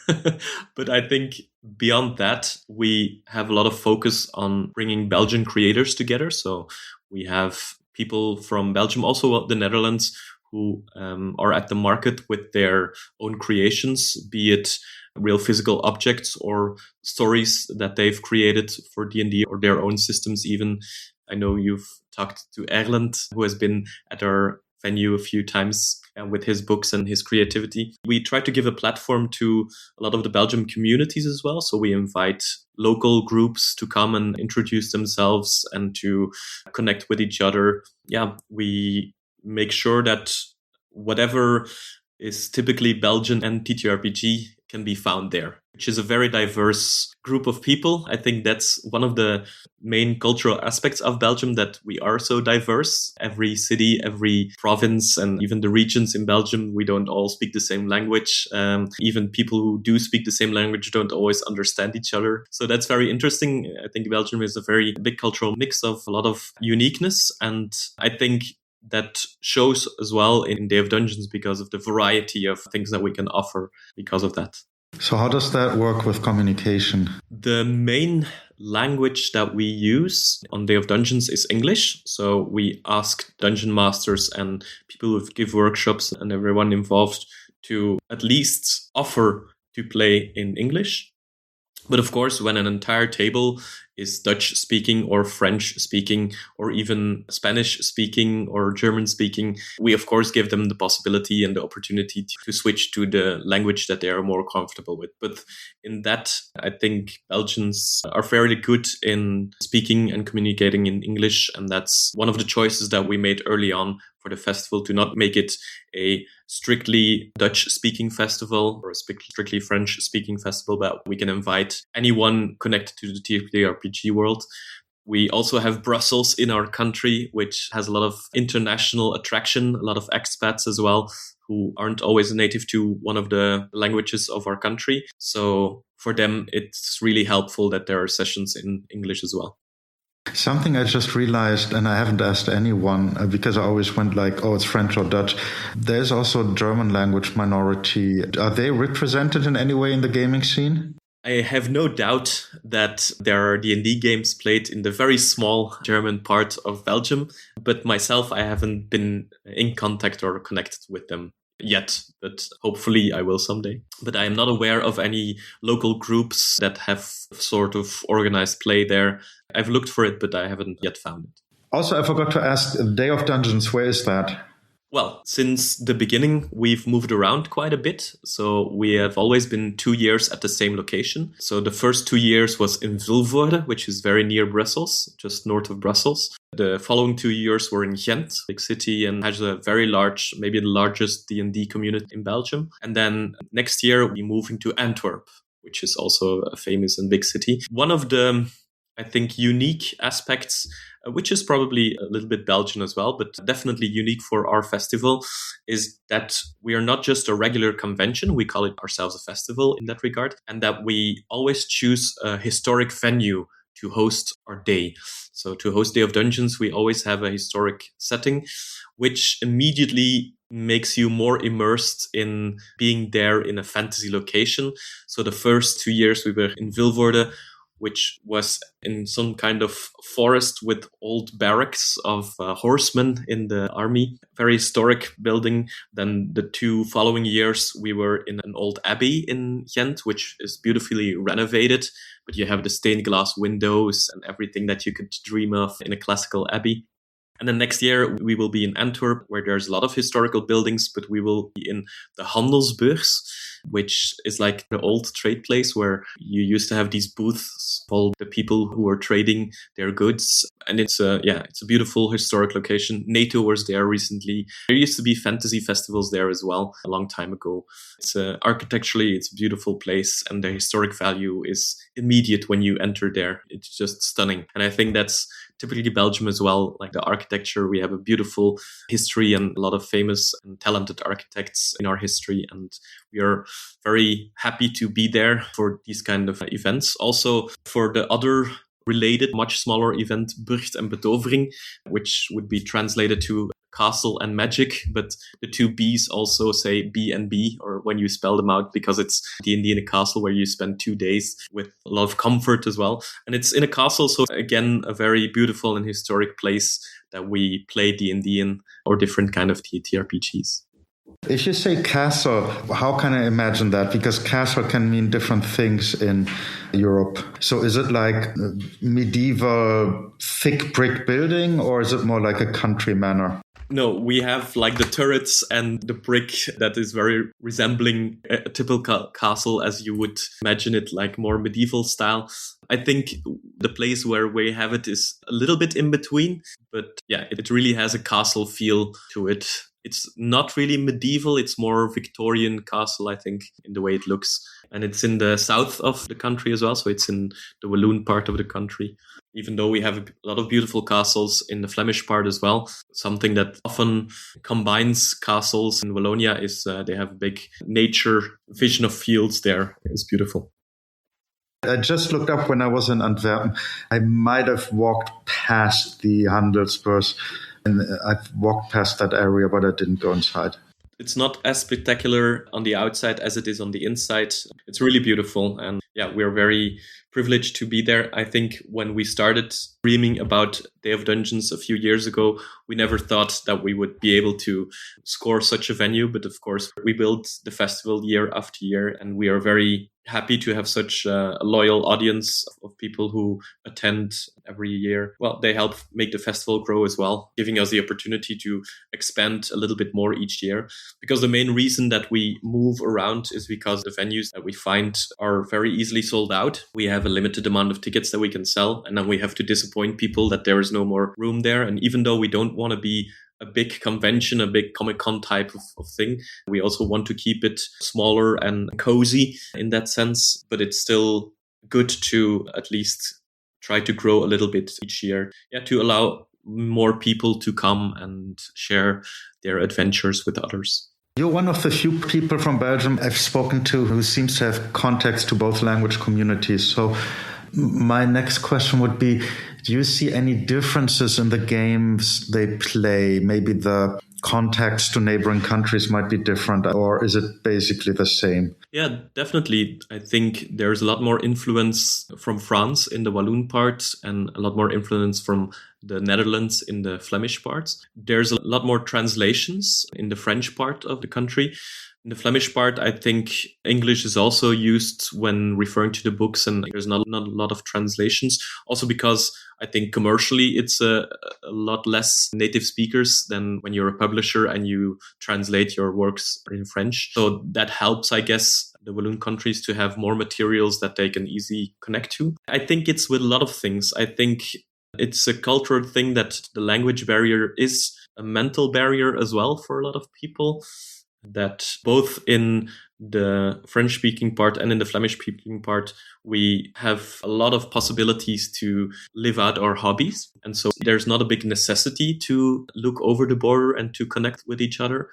But I think beyond that, we have a lot of focus on bringing Belgian creators together. So we have people from Belgium, also the Netherlands, who are at the market with their own creations, be it real physical objects or stories that they've created for D&D or their own systems even. I know you've talked to Erland, who has been at our venue a few times with his books and his creativity. We try to give a platform to a lot of the Belgian communities as well. So we invite local groups to come and introduce themselves and to connect with each other. Yeah, we make sure that whatever is typically Belgian and TTRPG can be found there, which is a very diverse group of people. I think that's one of the main cultural aspects of Belgium, that we are so diverse. Every city, every province, and even the regions in Belgium, we don't all speak the same language. Even people who do speak the same language don't always understand each other. So that's very interesting. I think Belgium is a very big cultural mix of a lot of uniqueness. And I think that shows as well in Day of Dungeons because of the variety of things that we can offer because of that. So how does that work with communication? The main language that we use on Day of Dungeons is English. So we ask dungeon masters and people who give workshops and everyone involved to at least offer to play in English. But of course, when an entire table is Dutch speaking or French speaking or even Spanish speaking or German speaking, we of course give them the possibility and the opportunity to switch to the language that they are more comfortable with. But in that, I think Belgians are fairly good in speaking and communicating in English. And that's one of the choices that we made early on for the festival, to not make it a strictly Dutch-speaking festival or a strictly French-speaking festival, but we can invite anyone connected to the TTRPG world. We also have Brussels in our country, which has a lot of international attraction, a lot of expats as well, who aren't always native to one of the languages of our country. So for them, it's really helpful that there are sessions in English as well. Something I just realized, and I haven't asked anyone because I always went like, oh, it's French or Dutch. There's also a German language minority. Are they represented in any way in the gaming scene? I have no doubt that there are D&D games played in the very small German part of Belgium, but myself, I haven't been in contact or connected with them yet, but hopefully I will someday. But I am not aware of any local groups that have sort of organized play there. I've looked for it, but I haven't yet found it. Also, I forgot to ask, Day of Dungeons, where is that? Well, since the beginning, we've moved around quite a bit. So we have always been 2 years at the same location. So the first 2 years was in Vilvoorde, which is very near Brussels, just north of Brussels. The following 2 years were in Ghent, big city, and has a very large, maybe the largest D&D community in Belgium. And then next year, we move into Antwerp, which is also a famous and big city. One of the, I think, unique aspects, which is probably a little bit Belgian as well, but definitely unique for our festival, is that we are not just a regular convention. We call it ourselves a festival in that regard, and that we always choose a historic venue to host our day. So to host Day of Dungeons, we always have a historic setting, which immediately makes you more immersed in being there in a fantasy location. So the first 2 years we were in Vilvoorde, which was in some kind of forest with old barracks of horsemen in the army. Very historic building. Then the 2 following years, we were in an old abbey in Ghent, which is beautifully renovated. But you have the stained glass windows and everything that you could dream of in a classical abbey. And then next year, we will be in Antwerp, where there's a lot of historical buildings, but we will be in the Handelsbeurs, which is like the old trade place where you used to have these booths for all the people who were trading their goods. And it's a beautiful historic location. NATO was there recently. There used to be fantasy festivals there as well a long time ago. It's architecturally, it's a beautiful place, and the historic value is immediate when you enter there. It's just stunning. And I think that's typically Belgium as well. Like the architecture, we have a beautiful history and a lot of famous and talented architects in our history. And we are very happy to be there for these kind of events. Also for the other related, much smaller event, Burcht en Betovering, which would be translated to castle and magic, but the 2 B's also say B and B, or when you spell them out, because it's D&D in a castle where you spend 2 days with a lot of comfort as well. And it's in a castle, so again, a very beautiful and historic place that we play D&D in, or different kind of TTRPGs. If you say castle, how can I imagine that? Because castle can mean different things in Europe. So is it like medieval thick brick building, or is it more like a country manor? No, we have like the turrets and the brick that is very resembling a typical castle as you would imagine it, like more medieval style. I think the place where we have it is a little bit in between, but yeah, it really has a castle feel to it. It's not really medieval, it's more Victorian castle, I think, in the way it looks. And it's in the south of the country as well, so it's in the Walloon part of the country. Even though we have a lot of beautiful castles in the Flemish part as well. Something that often combines castles in Wallonia is they have a big nature vision of fields there. It's beautiful. I just looked up when I was in Antwerp. I might have walked past the Handelsbeurs, and I've walked past that area, but I didn't go inside. It's not as spectacular on the outside as it is on the inside. It's really beautiful. And yeah, we're very privileged to be there. I think when we started dreaming about Day of Dungeons a few years ago, we never thought that we would be able to score such a venue. But of course, we build the festival year after year, and we are very happy to have such a loyal audience of people who attend every year. Well, they help make the festival grow as well, giving us the opportunity to expand a little bit more each year. Because the main reason that we move around is because the venues that we find are very easily sold out. We have a limited amount of tickets that we can sell, and then we have to disappoint people that there is no more room there. And even though we don't want to be a big convention, a big Comic-Con type of thing, we also want to keep it smaller and cozy in that sense. But it's still good to at least try to grow a little bit each year, to allow more people to come and share their adventures with others. You're one of the few people from Belgium I've spoken to who seems to have contacts to both language communities. So my next question would be, do you see any differences in the games they play? Maybe the contacts to neighboring countries might be different, or is it basically the same? Yeah, definitely. I think there's a lot more influence from France in the Walloon part and a lot more influence from the Netherlands in the Flemish parts. There's a lot more translations in the French part of the country. In the Flemish part, I think English is also used when referring to the books, and there's not a lot of translations. Also because I think commercially it's a lot less native speakers than when you're a publisher and you translate your works in French. So that helps, I guess, the Walloon countries to have more materials that they can easily connect to. I think it's with a lot of things. I think it's a cultural thing that the language barrier is a mental barrier as well for a lot of people. That both in the French-speaking part and in the Flemish-speaking part, we have a lot of possibilities to live out our hobbies. And so there's not a big necessity to look over the border and to connect with each other.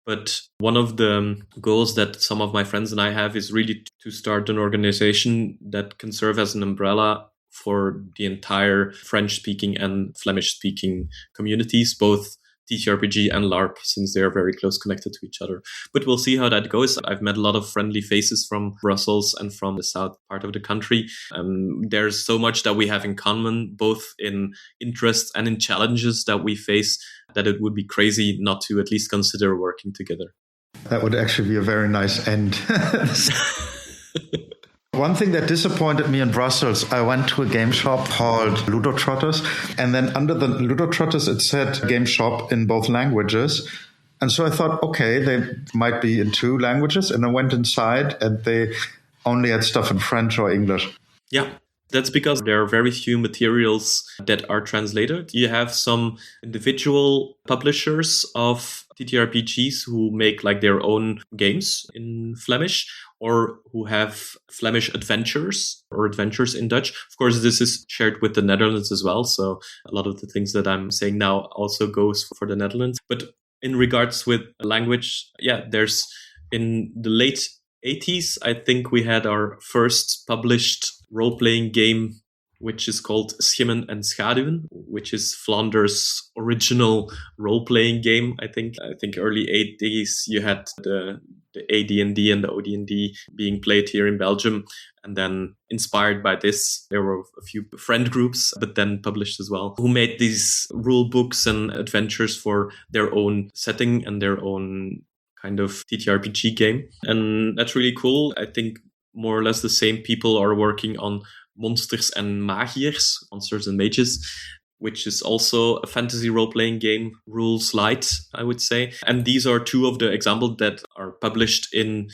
But one of the goals that some of my friends and I have is really to start an organization that can serve as an umbrella for the entire French-speaking and Flemish-speaking communities, both TTRPG and LARP, since they are very close connected to each other. But we'll see how that goes. I've met a lot of friendly faces from Brussels and from the south part of the country. There's so much that we have in common, both in interests and in challenges that we face, that it would be crazy not to at least consider working together. That would actually be a very nice end. One thing that disappointed me in Brussels, I went to a game shop called Ludotrotters, and then under the Ludotrotters it said game shop in both languages. And so I thought, okay, they might be in two languages, and I went inside and they only had stuff in French or English. Yeah. That's because there are very few materials that are translated. You have some individual publishers of TTRPGs who make like their own games in Flemish, or who have Flemish adventures or adventures in Dutch. Of course, this is shared with the Netherlands as well. So a lot of the things that I'm saying now also goes for the Netherlands. But in regards with language, there's in the late 80s, I think we had our first published role-playing game, which is called Schimmen en Schaduwen, which is Flanders' original role-playing game. I think early 80s you had the AD&D and the OD&D being played here in Belgium. And then inspired by this, there were a few friend groups, but then published as well, who made these rule books and adventures for their own setting and their own kind of TTRPG game. And that's really cool. I think more or less the same people are working on Monsters and Magiers, Monsters and Mages, which is also a fantasy role-playing game, rules light, I would say. And these are two of the examples that are published in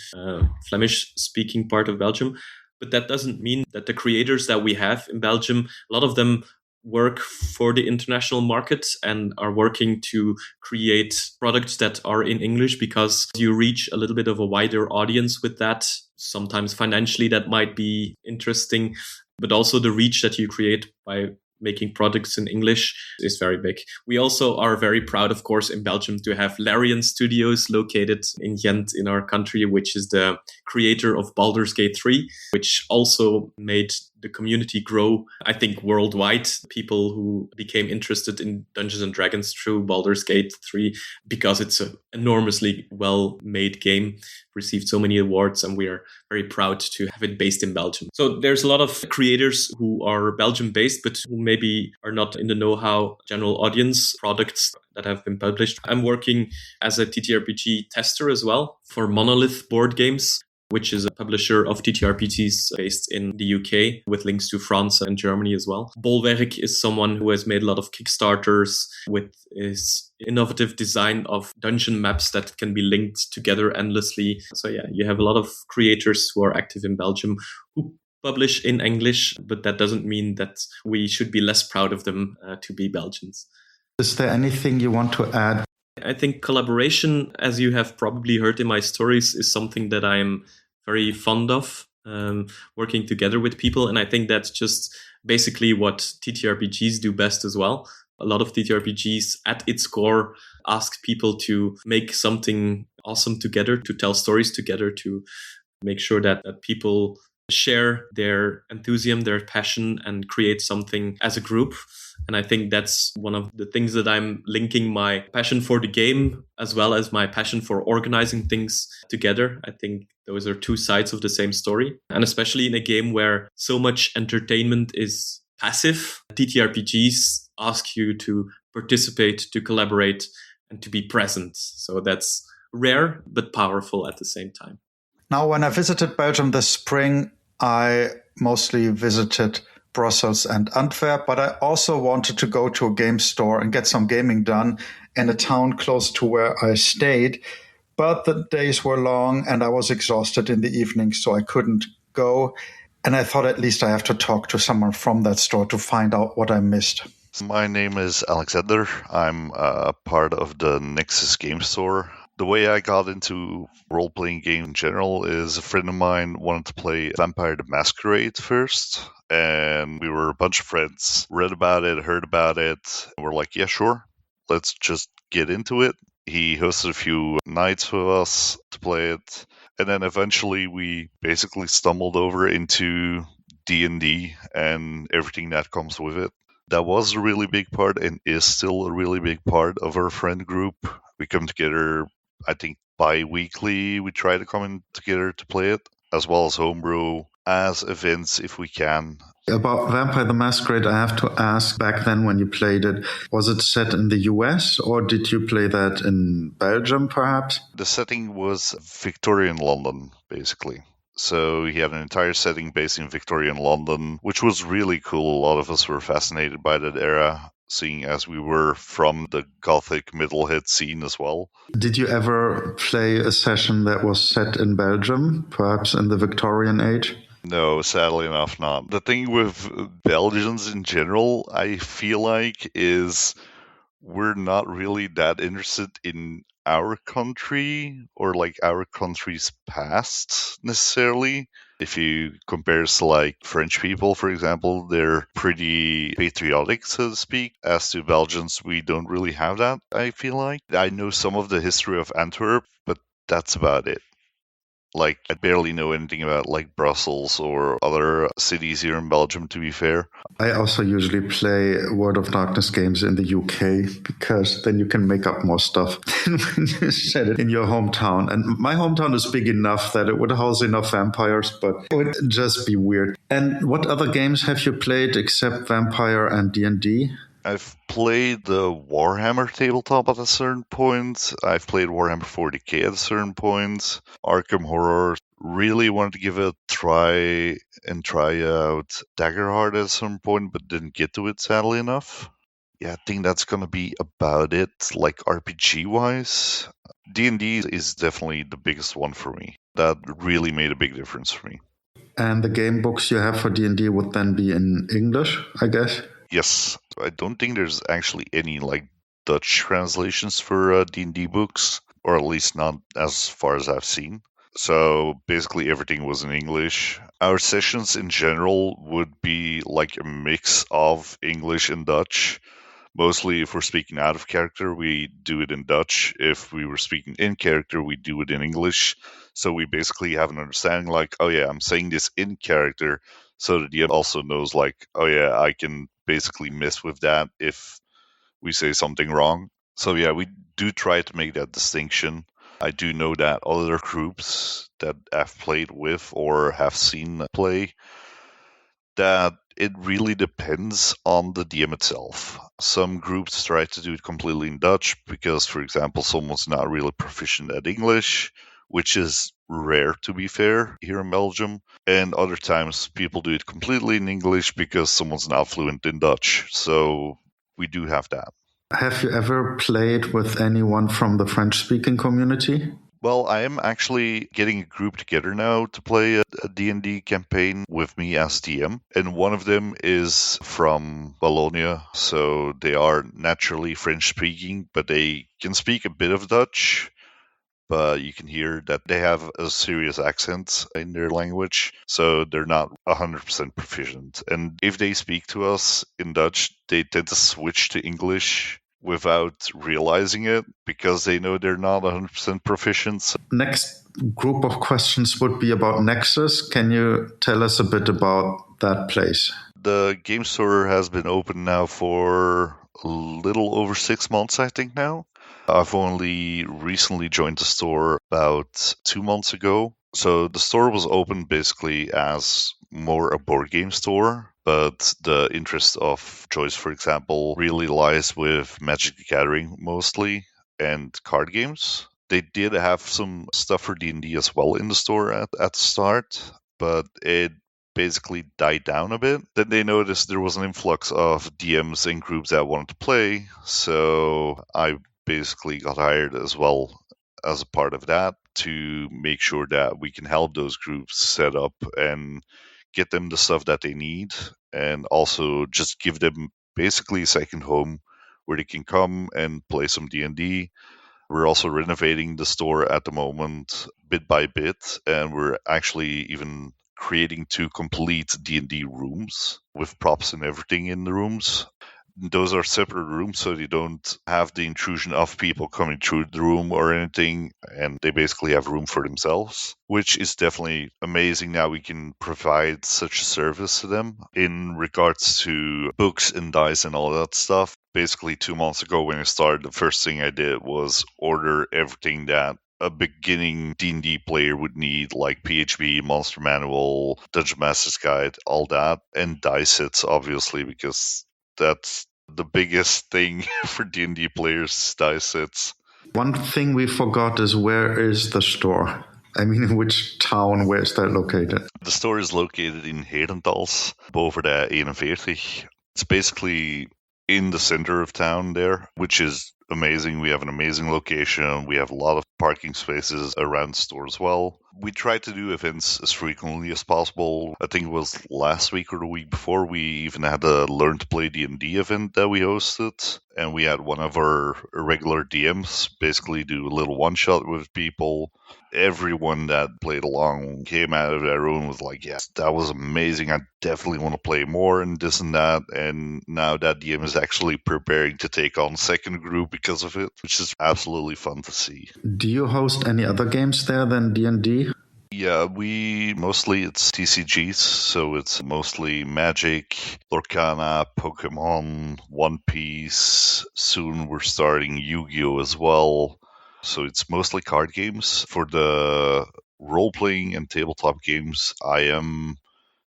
Flemish-speaking part of Belgium. But that doesn't mean that the creators that we have in Belgium, a lot of them work for the international market and are working to create products that are in English, because you reach a little bit of a wider audience with that. Sometimes financially that might be interesting, but also the reach that you create by making products in English is very big. We also are very proud, of course, in Belgium to have Larian Studios located in Ghent in our country, which is the creator of Baldur's Gate 3, which also made the community grow. I think worldwide, people who became interested in Dungeons and Dragons through Baldur's Gate 3, because it's an enormously well-made game, received so many awards, and we are very proud to have it based in Belgium. So there's a lot of creators who are Belgium-based, but who maybe are not in the know-how general audience products that have been published. I'm working as a TTRPG tester as well for Monolith Board Games, which is a publisher of TTRPGs based in the UK with links to France and Germany as well. Bolwerk is someone who has made a lot of Kickstarters with his innovative design of dungeon maps that can be linked together endlessly. So yeah, you have a lot of creators who are active in Belgium who publish in English, but that doesn't mean that we should be less proud of them to be Belgians. Is there anything you want to add? I think collaboration, as you have probably heard in my stories, is something that I'm very fond of, working together with people. And I think that's just basically what TTRPGs do best as well. A lot of TTRPGs at its core ask people to make something awesome together, to tell stories together, to make sure that people share their enthusiasm, their passion, and create something as a group. And I think that's one of the things that I'm linking my passion for the game as well as my passion for organizing things together. I think those are two sides of the same story. And especially in a game where so much entertainment is passive, TTRPGs ask you to participate, to collaborate, and to be present. So that's rare, but powerful at the same time. Now, when I visited Belgium this spring, I mostly visited Brussels and Antwerp, but I also wanted to go to a game store and get some gaming done in a town close to where I stayed. But the days were long and I was exhausted in the evening, so I couldn't go. And I thought at least I have to talk to someone from that store to find out what I missed. My name is Alexander. I'm part of the Nexus Game Store. The way I got into role-playing games in general is a friend of mine wanted to play Vampire the Masquerade first, and we were a bunch of friends, read about it, heard about it, and we're like, yeah, sure, let's just get into it. He hosted a few nights with us to play it, and then eventually we basically stumbled over into D&D and everything that comes with it. That was a really big part and is still a really big part of our friend group. We come together, I think, bi-weekly. We try to come in together to play it, as well as homebrew, as events if we can. About Vampire the Masquerade, I have to ask, back then when you played it, was it set in the US or did you play that in Belgium perhaps? The setting was Victorian London, basically. So he had an entire setting based in Victorian London, which was really cool. A lot of us were fascinated by that era, seeing as we were from the Gothic Middlehead scene as well. Did you ever play a session that was set in Belgium, perhaps in the Victorian age? No, sadly enough not. The thing with Belgians in general, I feel like, is we're not really that interested in our country or like our country's past necessarily. If you compare to like French people, for example, they're pretty patriotic, so to speak. As to Belgians, we don't really have that, I feel like. I know some of the history of Antwerp, but that's about it. Like, I barely know anything about like Brussels or other cities here in Belgium, to be fair. I also usually play World of Darkness games in the UK because then you can make up more stuff than when you set it in your hometown. And my hometown is big enough that it would house enough vampires, but it would just be weird. And what other games have you played except Vampire and D&D? I've played the Warhammer tabletop at a certain point. I've played Warhammer 40k at a certain point. Arkham Horror. Really wanted to give it a try and try out Daggerheart at a certain point, but didn't get to it, sadly enough. Yeah, I think that's going to be about it, like RPG-wise. D&D is definitely the biggest one for me. That really made a big difference for me. And the game books you have for D&D would then be in English, I guess? Yes, I don't think there's actually any like Dutch translations for D&D books, or at least not as far as I've seen. So basically everything was in English. Our sessions in general would be like a mix of English and Dutch. Mostly if we're speaking out of character, we do it in Dutch. If we were speaking in character, we do it in English. So we basically have an understanding like, oh yeah, I'm saying this in character, so the DM also knows, like, oh yeah, I can basically mess with that if we say something wrong. So yeah, we do try to make that distinction. I do know that other groups that I've played with or have seen play, that it really depends on the DM itself. Some groups try to do it completely in Dutch because, for example, someone's not really proficient at English, which is rare, to be fair, here in Belgium. And other times people do it completely in English because someone's not fluent in Dutch. So we do have that. Have you ever played with anyone from the French-speaking community? Well, I am actually getting a group together now to play a D&D campaign with me as DM. And one of them is from Bologna, so they are naturally French-speaking, but they can speak a bit of Dutch. But you can hear that they have a serious accent in their language, so they're not 100% proficient. And if they speak to us in Dutch, they tend to switch to English without realizing it because they know they're not 100% proficient. Next group of questions would be about Nexus. Can you tell us a bit about that place? The game store has been open now for a little over 6 months, I think now. I've only recently joined the store about 2 months ago. So the store was open basically as more a board game store, but the interest of Joyce, for example, really lies with Magic the Gathering mostly and card games. They did have some stuff for D&D as well in the store at the start, but it basically died down a bit. Then they noticed there was an influx of DMs and groups that wanted to play, so I basically got hired as well as a part of that to make sure that we can help those groups set up and get them the stuff that they need, and also just give them basically a second home where they can come and play some D&D. We're also renovating the store at the moment bit by bit, and we're actually even creating 2 complete D&D rooms with props and everything in the rooms. Those are separate rooms, so they don't have the intrusion of people coming through the room or anything, and they basically have room for themselves, which is definitely amazing. Now we can provide such a service to them. In regards to books and dice and all that stuff, basically 2 months ago when I started, the first thing I did was order everything that a beginning D&D player would need, like PHB, Monster Manual, Dungeon Master's Guide, all that, and dice sets, obviously, because that's the biggest thing for D&D players, dice sets. One thing we forgot is, where is the store? I mean, in which town, where is that located? The store is located in Herentals, boven de 41. It's basically in the center of town there, which is amazing. We have an amazing location. We have a lot of parking spaces around the store as well. We try to do events as frequently as possible. I think it was last week or the week before, we even had a Learn to Play D&D event that we hosted. And we had one of our regular DMs basically do a little one-shot with people. Everyone that played along came out of their room with like, yes, that was amazing. I definitely want to play more and this and that. And now that DM is actually preparing to take on a second group because of it, which is absolutely fun to see. Do you host any other games there than D&D? Yeah, it's TCGs, so it's mostly Magic, Lorcana, Pokemon, One Piece. Soon we're starting Yu-Gi-Oh! As well. So it's mostly card games. For the role-playing and tabletop games, I am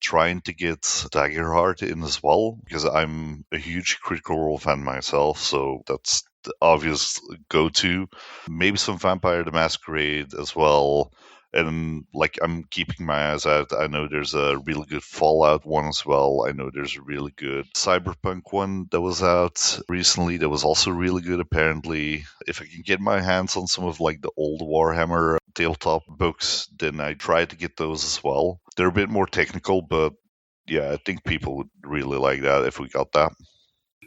trying to get Daggerheart in as well, because I'm a huge Critical Role fan myself, so that's the obvious go-to. Maybe some Vampire the Masquerade as well. And like, I'm keeping my eyes out. I know there's a really good Fallout one as well. I know there's a really good Cyberpunk one that was out recently that was also really good, apparently. If I can get my hands on some of like the old Warhammer tabletop books, then I try to get those as well. They're a bit more technical, but yeah, I think people would really like that if we got that.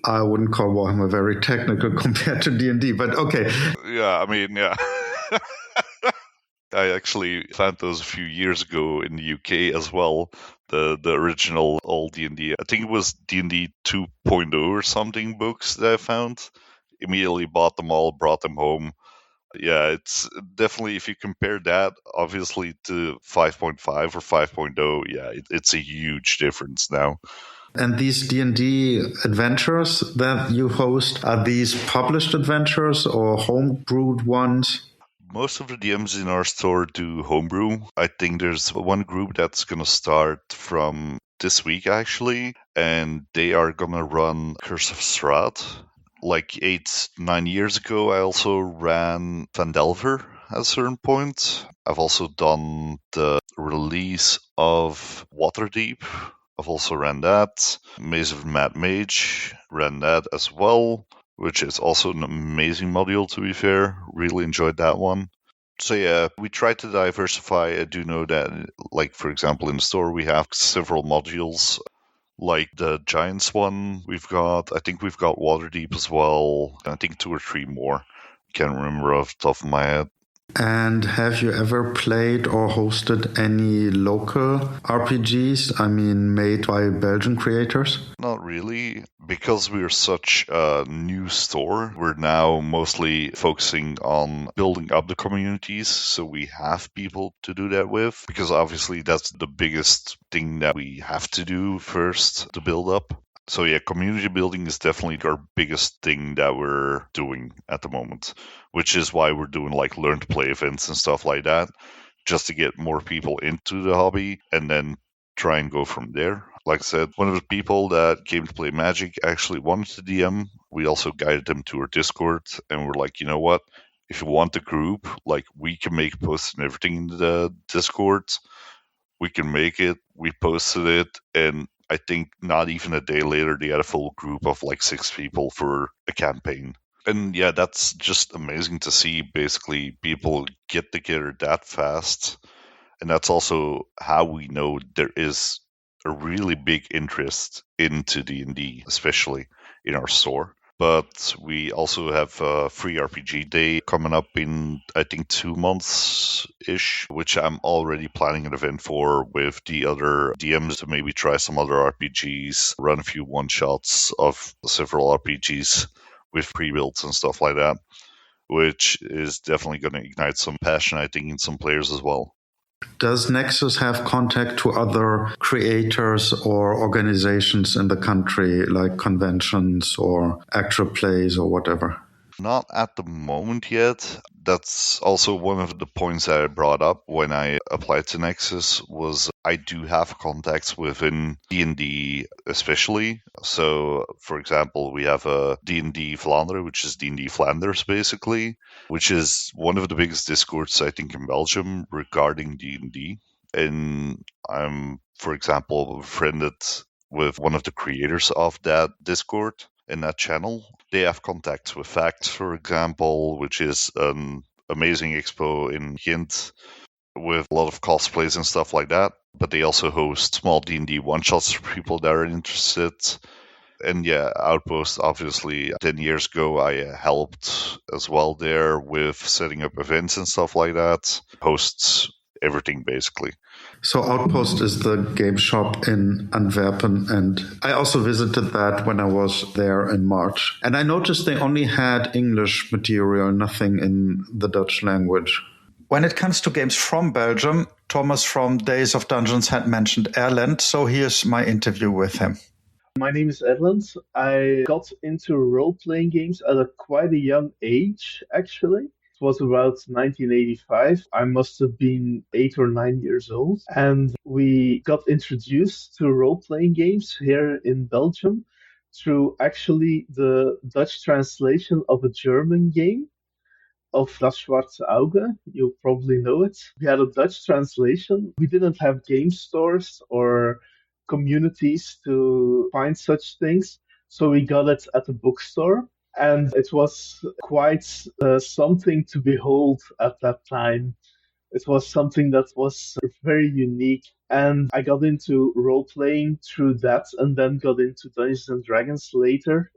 I wouldn't call Warhammer very technical compared to D&D, but okay. Yeah, I mean, yeah. I actually found those a few years ago in the UK as well. The original old D&D. I think it was D&D 2.0 or something books that I found. Immediately bought them all, brought them home, Yeah, it's definitely, if you compare that obviously to 5.5 or 5.0, yeah, it's a huge difference now. And these D&D adventures that you host, are these published adventures or homebrewed ones? Most of the DMs in our store do homebrew. I think there's one group that's going to start from this week, actually, and they are going to run Curse of Strahd. Like 8-9 years ago, I also ran Vandelver at a certain point. I've also done the release of Waterdeep. I've also ran that. Maze of Mad Mage, ran that as well, which is also an amazing module, to be fair. Really enjoyed that one. So yeah, we try to diversify. I do know that, like, for example, in the store, we have several modules, like the Giants one I think we've got Waterdeep as well, and I think 2 or 3 more. Can't remember off the top of my head. And have you ever played or hosted any local RPGs? I mean, made by Belgian creators? Not really. Because we're such a new store, we're now mostly focusing on building up the communities. So we have people to do that with, because obviously that's the biggest thing that we have to do first to build up. So yeah, community building is definitely our biggest thing that we're doing at the moment, which is why we're doing like learn to play events and stuff like that, just to get more people into the hobby and then try and go from there. Like I said, one of the people that came to play Magic actually wanted to DM. We also guided them to our Discord, and we're like, you know what? If you want the group, like, we can make posts and everything in the Discord. We can make it. We posted it, and I think not even a day later, they had a full group of like 6 people for a campaign. And yeah, that's just amazing to see. Basically, people get together that fast, and that's also how we know there is a really big interest into D&D, especially in our store. But we also have a free RPG day coming up in, I think, 2 months ish, which I'm already planning an event for with the other DMs to maybe try some other RPGs, run a few one shots of several RPGs with pre builds and stuff like that, which is definitely going to ignite some passion, I think, in some players as well. Does Nexus have contact to other creators or organizations in the country, like conventions or actual plays or whatever? Not at the moment yet. That's also one of the points that I brought up when I applied to Nexus, was I do have contacts within D&D especially. So, for example, we have a D&D Vlaanderen, which is D&D Flanders basically, which is one of the biggest discords I think in Belgium regarding D&D. And I'm, for example, befriended with one of the creators of that Discord in that channel. They have contacts with Facts, for example, which is an amazing expo in Ghent with a lot of cosplays and stuff like that. But they also host small D&D one-shots for people that are interested. And yeah, Outpost, obviously, 10 years ago, I helped as well there with setting up events and stuff like that. Hosts everything, basically. So Outpost is the game shop in Antwerpen, and I also visited that when I was there in March. And I noticed they only had English material, nothing in the Dutch language. When it comes to games from Belgium, Thomas from Days of Dungeons had mentioned Erland, so here's my interview with him. My name is Edland. I got into role-playing games at quite a young age, actually. It was about 1985. I must have been 8 or 9 years old. And we got introduced to role-playing games here in Belgium through actually the Dutch translation of a German game of Das Schwarze Auge. You probably know it. We had a Dutch translation. We didn't have game stores or communities to find such things, so we got it at a bookstore. And it was quite something to behold at that time. It was something that was very unique. And I got into role playing through that, and then got into Dungeons and Dragons later,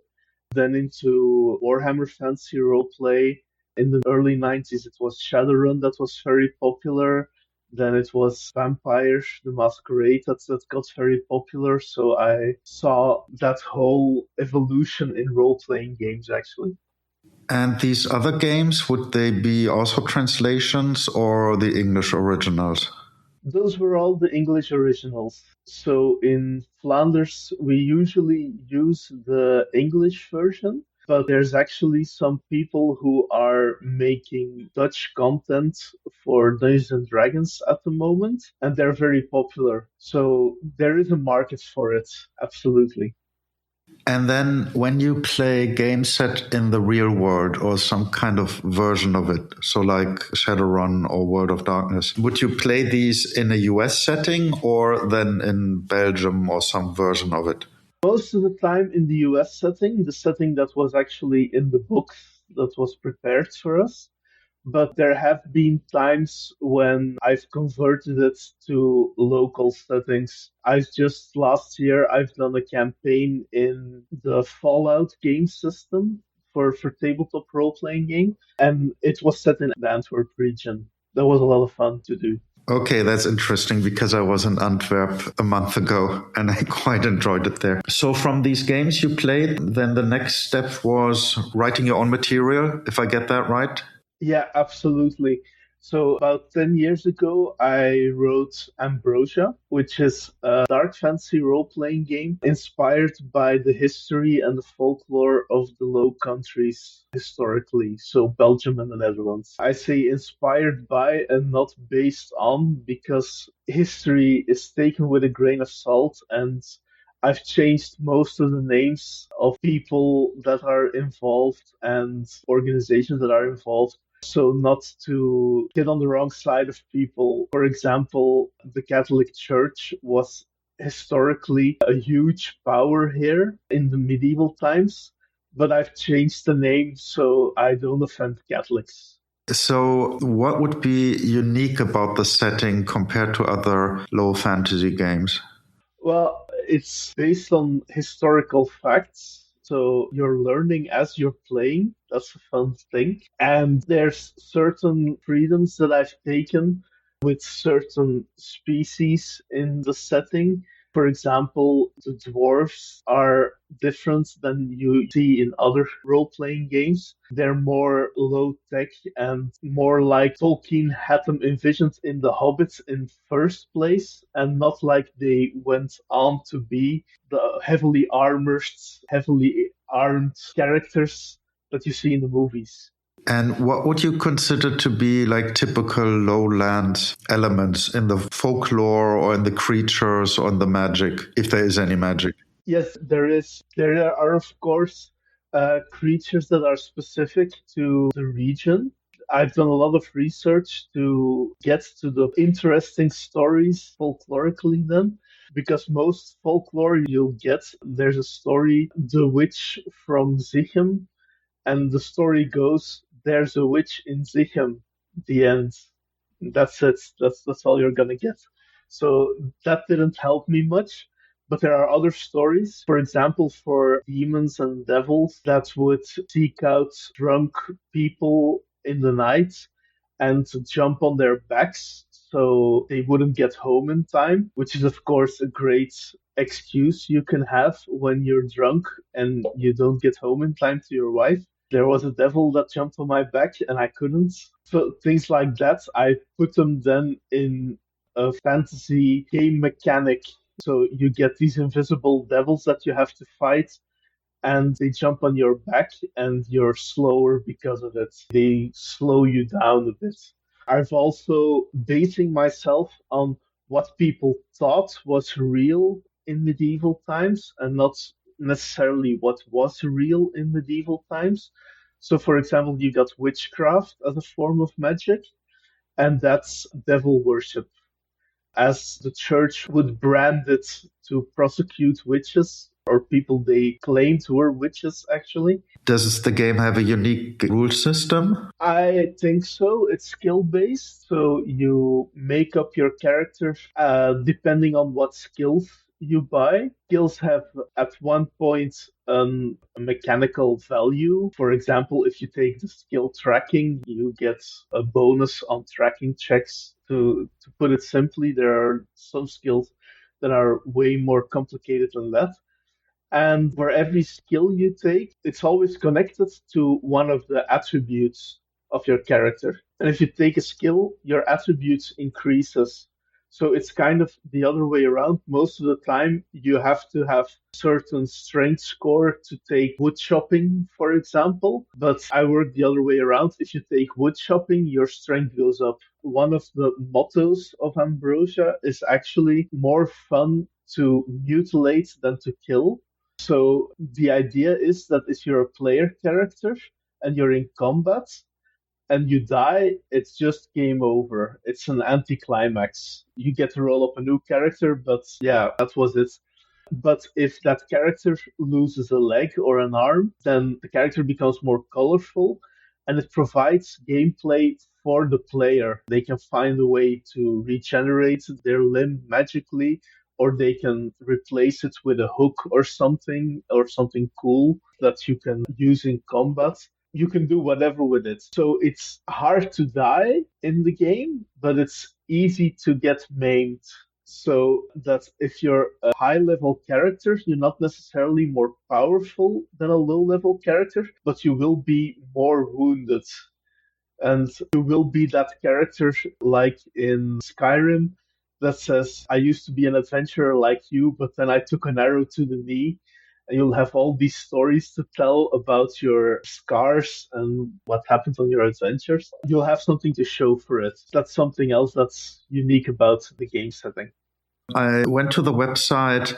then into Warhammer Fantasy Roleplay. In the early 90s, it was Shadowrun that was very popular. Then it was Vampire the Masquerade that got very popular. So I saw that whole evolution in role playing games, actually. And these other games, would they be also translations or the English originals? Those were all the English originals. So in Flanders, we usually use the English version, but there's actually some people who are making Dutch content for Dungeons and Dragons at the moment, and they're very popular. So there is a market for it, absolutely. And then when you play games set in the real world or some kind of version of it, so like Shadowrun or World of Darkness, would you play these in a US setting or then in Belgium or some version of it? Most of the time in the US setting, the setting that was actually in the book that was prepared for us. But there have been times when I've converted it to local settings. I've just last year I've done a campaign in the Fallout game system for tabletop role playing game, and it was set in the Antwerp region. That was a lot of fun to do. Okay, that's interesting because I was in Antwerp a month ago and I quite enjoyed it there. So, from these games you played, then the next step was writing your own material, if I get that right? Yeah, absolutely. So about 10 years ago, I wrote Ambrosia, which is a dark fantasy role-playing game inspired by the history and the folklore of the Low Countries historically, so Belgium and the Netherlands. I say inspired by and not based on because history is taken with a grain of salt and I've changed most of the names of people that are involved and organizations that are involved so not to get on the wrong side of people. For example, the Catholic Church was historically a huge power here in the medieval times, but I've changed the name so I don't offend Catholics. So, what would be unique about the setting compared to other low fantasy games? Well, it's based on historical facts. So you're learning as you're playing. That's a fun thing. And there's certain freedoms that I've taken with certain species in the setting. For example, the dwarves are different than you see in other role playing games. They're more low tech and more like Tolkien had them envisioned in The Hobbits in first place, and not like they went on to be the heavily armed characters that you see in the movies. And what would you consider to be like typical lowland elements in the folklore or in the creatures or in the magic, if there is any magic? Yes, there is. There are, of course, creatures that are specific to the region. I've done a lot of research to get to the interesting stories folklorically then, because most folklore you'll get, there's a story, The Witch from Zichem, and the story goes, there's a witch in Zichem, the end. That's it. That's all you're gonna get. So that didn't help me much. But there are other stories, for example, for demons and devils that would seek out drunk people in the night and to jump on their backs so they wouldn't get home in time, which is, of course, a great excuse you can have when you're drunk and you don't get home in time to your wife. There was a devil that jumped on my back and I couldn't. So things like that, I put them then in a fantasy game mechanic. So you get these invisible devils that you have to fight and they jump on your back and you're slower because of it. They slow you down a bit. I've also basing myself on what people thought was real in medieval times and not necessarily what was real in medieval times. So, for example, you got witchcraft as a form of magic, and that's devil worship as the church would brand it to prosecute witches or people they claimed were witches, actually. Does the game have a unique rule system? I think so. It's skill based. So you make up your character depending on what skills you buy. Skills have at one point a mechanical value. For example, if you take the skill tracking, you get a bonus on tracking checks. To put it simply, there are some skills that are way more complicated than that. And for every skill you take, it's always connected to one of the attributes of your character. And if you take a skill, your attributes increases. So it's kind of the other way around. Most of the time, you have to have certain strength score to take wood chopping, for example. But I work the other way around. If you take wood chopping, your strength goes up. One of the mottos of Ambrosia is actually more fun to mutilate than to kill. So the idea is that if you're a player character and you're in combat and you die, it's just game over. It's an anticlimax. You get to roll up a new character, but yeah, that was it. But if that character loses a leg or an arm, then the character becomes more colorful and it provides gameplay for the player. They can find a way to regenerate their limb magically, or they can replace it with a hook or something cool that you can use in combat. You can do whatever with it. So it's hard to die in the game, but it's easy to get maimed. So that if you're a high level character, you're not necessarily more powerful than a low level character, but you will be more wounded. And you will be that character like in Skyrim that says, I used to be an adventurer like you, but then I took an arrow to the knee. And you'll have all these stories to tell about your scars and what happened on your adventures. You'll have something to show for it. That's something else that's unique about the game setting. I went to the website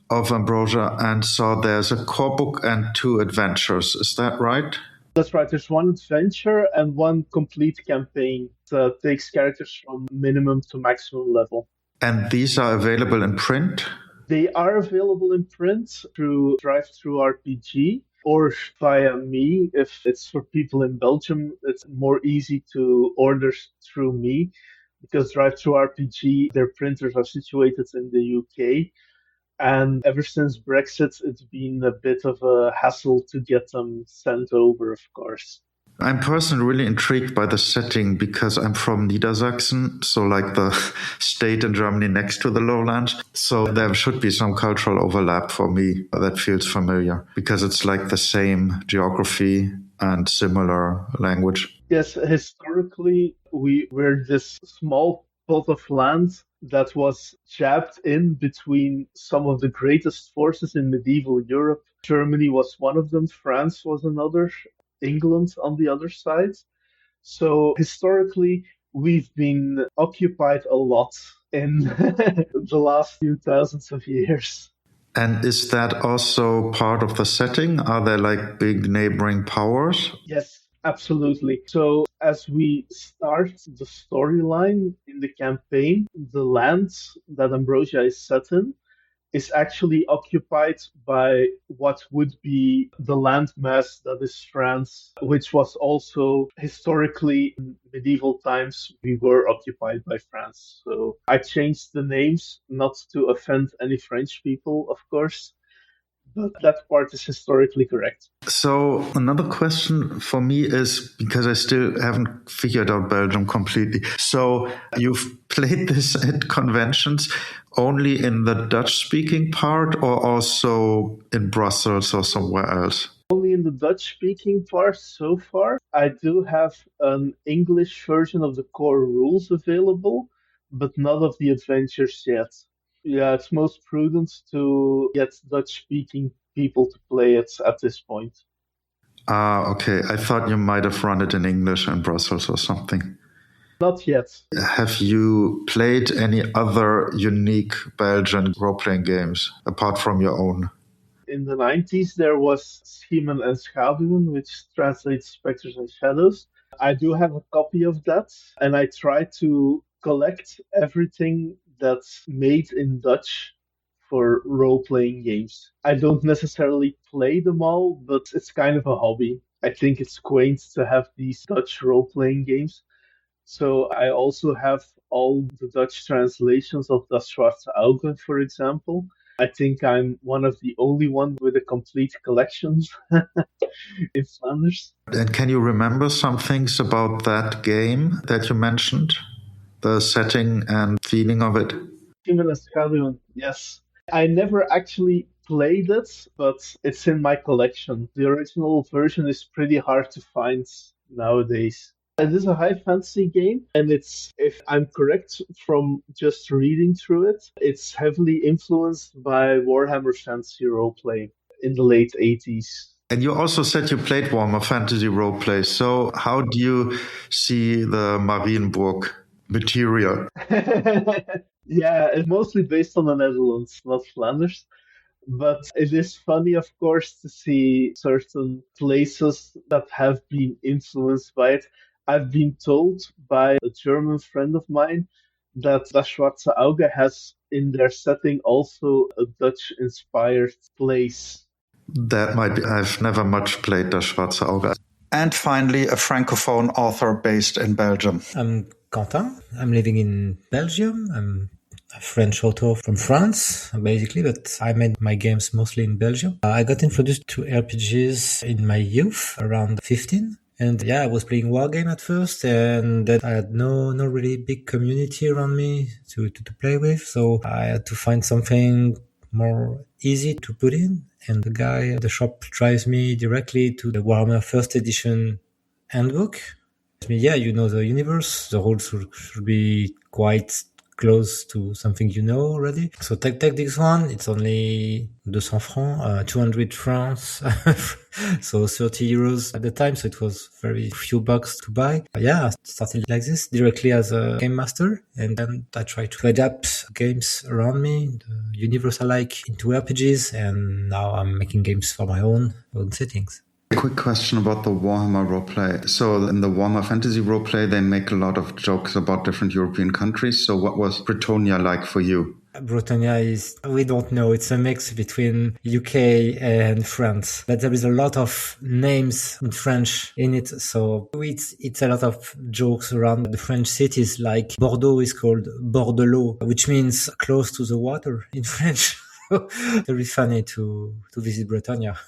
of Ambrosia and saw there's a core book and 2 adventures. Is that right? That's right. There's 1 adventure and 1 complete campaign that takes characters from minimum to maximum level. And these are available in print? They are available in print through Drive-Thru RPG or via me. If it's for people in Belgium, it's more easy to order through me because Drive-Thru RPG, their printers are situated in the UK. And ever since Brexit, it's been a bit of a hassle to get them sent over, of course. I'm personally really intrigued by the setting because I'm from Niedersachsen, so like the state in Germany next to the lowlands. So there should be some cultural overlap for me that feels familiar because it's like the same geography and similar language. Yes, historically, we were this small plot of land that was jabbed in between some of the greatest forces in medieval Europe. Germany was one of them, France was another, England on the other side. So historically, we've been occupied a lot in the last few thousands of years. And is that also part of the setting? Are there like big neighboring powers? Yes, absolutely. So as we start the storyline in the campaign, the land that Ambrosia is set in is actually occupied by what would be the landmass that is France, which was also historically in medieval times, we were occupied by France. So I changed the names not to offend any French people, of course. But that part is historically correct. So another question for me is, because I still haven't figured out Belgium completely. So you've played this at conventions only in the Dutch-speaking part or also in Brussels or somewhere else? Only in the Dutch-speaking part so far. I do have an English version of the core rules available, but none of the adventures yet. Yeah, it's most prudent to get Dutch-speaking people to play it at this point. Ah, okay. I thought you might have run it in English in Brussels or something. Not yet. Have you played any other unique Belgian role-playing games apart from your own? In the 90s, there was Schiemen en Schaduwen, which translates Spectres and Shadows. I do have a copy of that, and I try to collect everything that's made in Dutch for role-playing games. I don't necessarily play them all, but it's kind of a hobby. I think it's quaint to have these Dutch role-playing games. So I also have all the Dutch translations of Das Schwarze Auge, for example. I think I'm one of the only ones with a complete collection in Flanders. And can you remember some things about that game that you mentioned? The setting and feeling of it? Schiemen en Schaduwen, yes. I never actually played it, but it's in my collection. The original version is pretty hard to find nowadays. It is a high fantasy game, and it's, if I'm correct from just reading through it, it's heavily influenced by Warhammer Fantasy Roleplay in the late 80s. And you also said you played Warhammer Fantasy Roleplay. So how do you see the Marienburg material? Yeah, it's mostly based on the Netherlands, not Flanders. But it is funny, of course, to see certain places that have been influenced by it. I've been told by a German friend of mine that Das Schwarze Auge has in their setting also a Dutch-inspired place. That might be. I've never much played Das Schwarze Auge. And finally, a Francophone author based in Belgium. I'm Quentin. I'm living in Belgium. I'm a French author from France, basically, but I made my games mostly in Belgium. I got introduced to RPGs in my youth, around 15. And yeah, I was playing Wargame at first, and then I had no really big community around me to play with. So I had to find something more easy to put in. And the guy at the shop drives me directly to the Warhammer First Edition handbook. Yeah, you know the universe. The rules should be quite close to something you know already. So take this one. It's only 200 francs, 200 francs, so 30 euros at the time. So it was very few bucks to buy. Yeah, I started like this directly as a game master, and then I tried to adapt games around me, the universe I like, into RPGs, and now I'm making games for my own settings. A quick question about the Warhammer roleplay. So in the Warhammer Fantasy roleplay, they make a lot of jokes about different European countries. So what was Britannia like for you? Britannia is, we don't know, it's a mix between UK and France. But there is a lot of names in French in it. So it's a lot of jokes around the French cities, like Bordeaux is called Bordelot, which means close to the water in French. Very funny to visit Britannia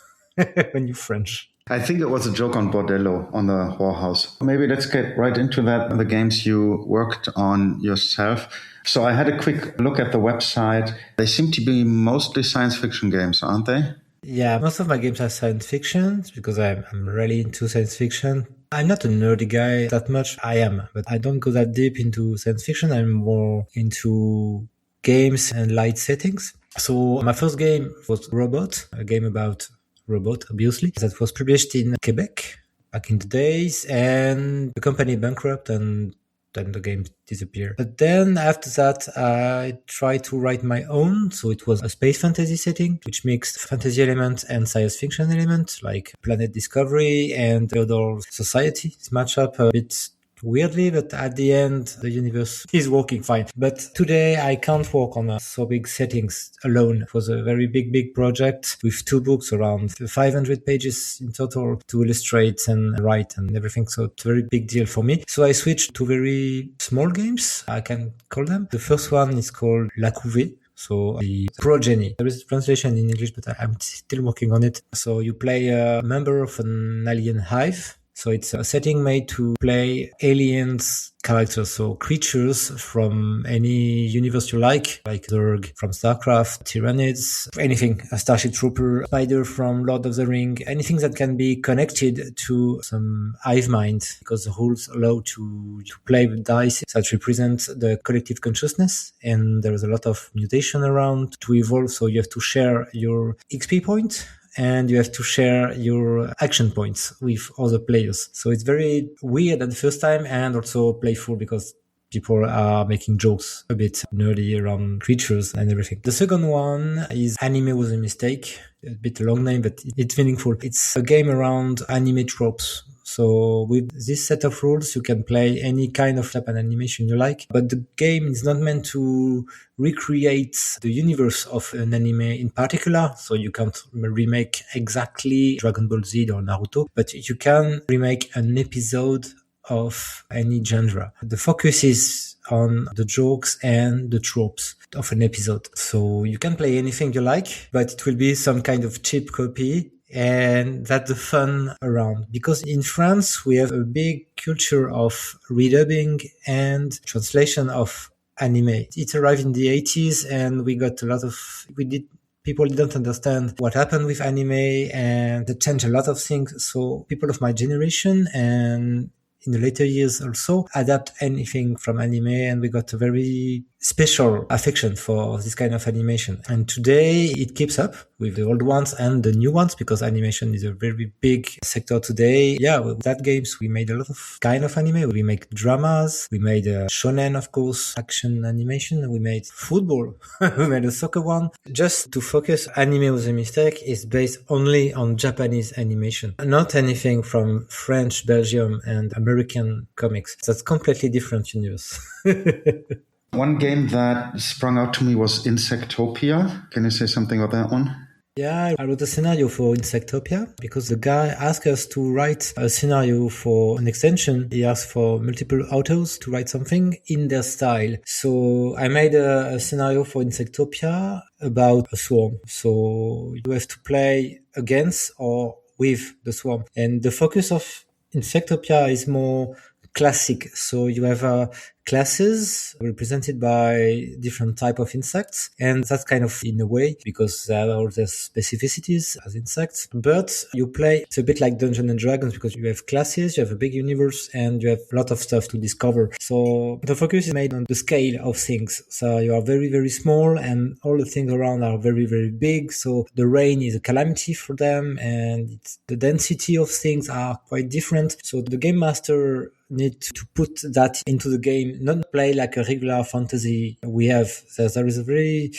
when you're French. I think it was a joke on Bordello, on the whorehouse. Maybe let's get right into that, the games you worked on yourself. So I had a quick look at the website. They seem to be mostly science fiction games, aren't they? Yeah, most of my games are science fiction because I'm really into science fiction. I'm not a nerdy guy that much. I am, but I don't go that deep into science fiction. I'm more into games and light settings. So my first game was Robot, a game about robot, obviously, that was published in Quebec back in the days, and the company bankrupt, and then the game disappeared. But then after that, I tried to write my own. So it was a space fantasy setting, which mixed fantasy element and science fiction element, like planet discovery and feudal society. It's matched up a bit weirdly, but at the end, the universe is working fine. But today, I can't work on so big settings alone. It was a very big project with 2 books, around 500 pages in total, to illustrate and write and everything. So it's a very big deal for me. So I switched to very small games, I can call them. The first one is called La Couvée. So the progeny. There is a translation in English, but I'm still working on it. So you play a member of an alien hive. So it's a setting made to play aliens characters, so creatures from any universe you like Zerg from StarCraft, Tyranids, anything, a Starship Trooper, Spider from Lord of the Ring, anything that can be connected to some hive mind, because the rules allow to play with dice that represent the collective consciousness, and there is a lot of mutation around to evolve, so you have to share your XP point, and you have to share your action points with other players. So it's very weird at the first time and also playful because people are making jokes a bit nerdy around creatures and everything. The second one is Anime Was a Mistake. A bit long name, but it's meaningful. It's a game around anime tropes. So with this set of rules, you can play any kind of type of animation you like, but the game is not meant to recreate the universe of an anime in particular. So you can't remake exactly Dragon Ball Z or Naruto, but you can remake an episode of any genre. The focus is on the jokes and the tropes of an episode. So you can play anything you like, but it will be some kind of cheap copy. And that's the fun around, because in France, we have a big culture of redubbing and translation of anime. It arrived in the 80s and we did People didn't understand what happened with anime, and they changed a lot of things. So people of my generation and in the later years also adapt anything from anime, and we got a very special affection for this kind of animation. And today it keeps up with the old ones and the new ones, because animation is a very big sector today. Yeah, with that games, we made a lot of kind of anime. We make dramas, we made shonen, of course, action animation, we made football, we made a soccer one. Just to focus, Anime Was a Mistake is based only on Japanese animation, not anything from French, Belgium, and American comics. That's completely different universe. One game that sprung out to me was Insectopia. Can you say something about that one? Yeah, I wrote a scenario for Insectopia because the guy asked us to write a scenario for an extension. He asked for multiple authors to write something in their style. So I made a scenario for Insectopia about a swarm. So you have to play against or with the swarm. And the focus of Insectopia is more classic. So you have classes represented by different type of insects, and that's kind of in a way because they have all their specificities as insects. But you play, it's a bit like Dungeons and Dragons because you have classes, you have a big universe, and you have a lot of stuff to discover. So the focus is made on the scale of things. So you are very, very small, and all the things around are very, very big. So the rain is a calamity for them, and the density of things are quite different. So the game master need to put that into the game, not play like a regular fantasy we have. There is a very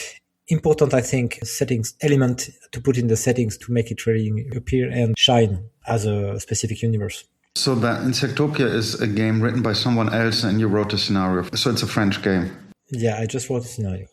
important, I think, settings element to put in the settings to make it really appear and shine as a specific universe. So that Insectopia is a game written by someone else and you wrote a scenario. So it's a French game. Yeah, I just wrote a scenario.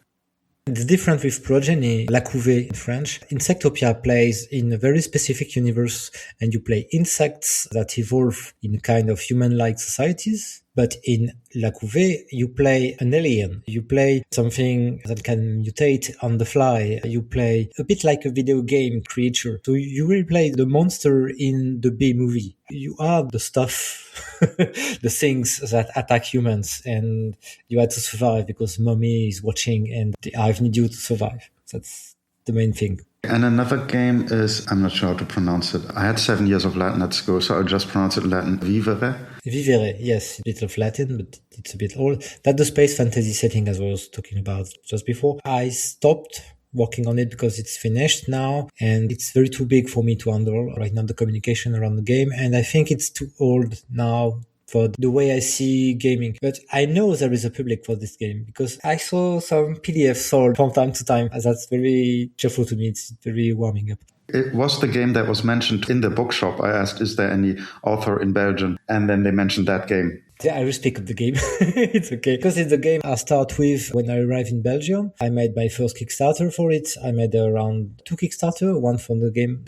It's different with Progeny, La Couvée in French. Insectopia plays in a very specific universe, and you play insects that evolve in kind of human-like societies. But in La Couvée, you play an alien. You play something that can mutate on the fly. You play a bit like a video game creature. So you will play the monster in the B movie. You are the stuff, the things that attack humans, and you had to survive because mommy is watching and I need you to survive. That's the main thing. And another game is, I'm not sure how to pronounce it. I had 7 years of Latin at school, so I'll just pronounce it Latin. Vivere? Vivere, yes, a bit of Latin, but it's a bit old. That's the space fantasy setting as I was talking about just before. I stopped working on it because it's finished now and it's very too big for me to handle right now, the communication around the game. And I think it's too old now for the way I see gaming. But I know there is a public for this game because I saw some PDF sold from time to time. That's very cheerful to me. It's very warming up. It was the game that was mentioned in the bookshop. I asked, is there any author in Belgium? And then they mentioned that game. Yeah, I will speak of the game. It's okay. Because it's the game I start with when I arrived in Belgium. I made my first Kickstarter for it. I made around 2 Kickstarter, one from the Game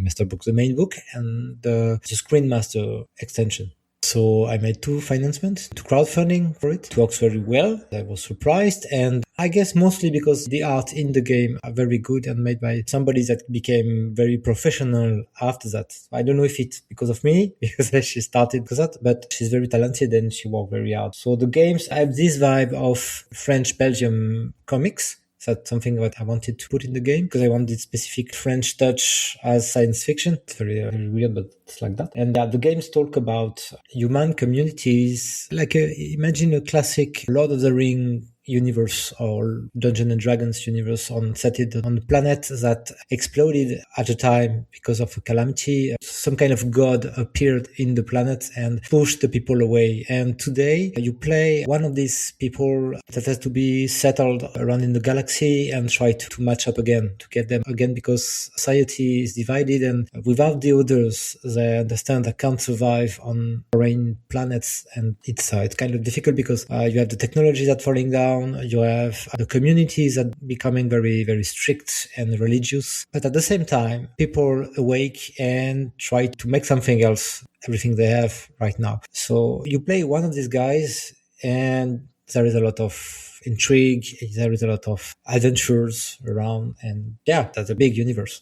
Master book, the main book, and the Screen Master extension. So I made 2 financements, 2 crowdfunding for it. It works very well. I was surprised. And I guess mostly because the art in the game are very good and made by somebody that became very professional after that. I don't know if it's because of me, because she started because of that, but she's very talented and she worked very hard. So the games have this vibe of French-Belgium comics. That's something that I wanted to put in the game because I wanted specific French touch as science fiction. It's very weird, but it's like that. And the games talk about human communities, like imagine a classic Lord of the Ring universe or Dungeons and Dragons universe set it on a planet that exploded at a time because of a calamity. Some kind of god appeared in the planet and pushed the people away. And today you play one of these people that has to be settled around in the galaxy and try to match up again, to get them again, because society is divided and without the others, they understand they can't survive on foreign planets. And it's kind of difficult because you have the technology that's falling down. You have the communities that are becoming very, very strict and religious. But at the same time, people awake and try to make something else, everything they have right now. So you play one of these guys and there is a lot of intrigue. There is a lot of adventures around. And yeah, that's a big universe.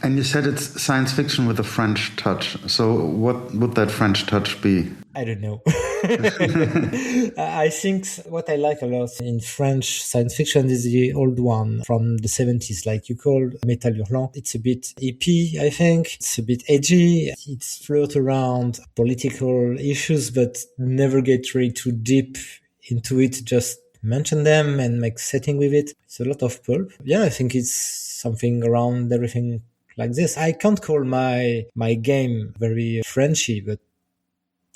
And you said it's science fiction with a French touch. So what would that French touch be? I don't know. I think what I like a lot in French science fiction is the old one from the 70s, like you called Metal Hurlant. It's a bit hippie, I think. It's a bit edgy. It's flirt around political issues, but never get really too deep into it. Just mention them and make setting with it. It's a lot of pulp. Yeah, I think it's something around everything like this. I can't call my game very Frenchy, but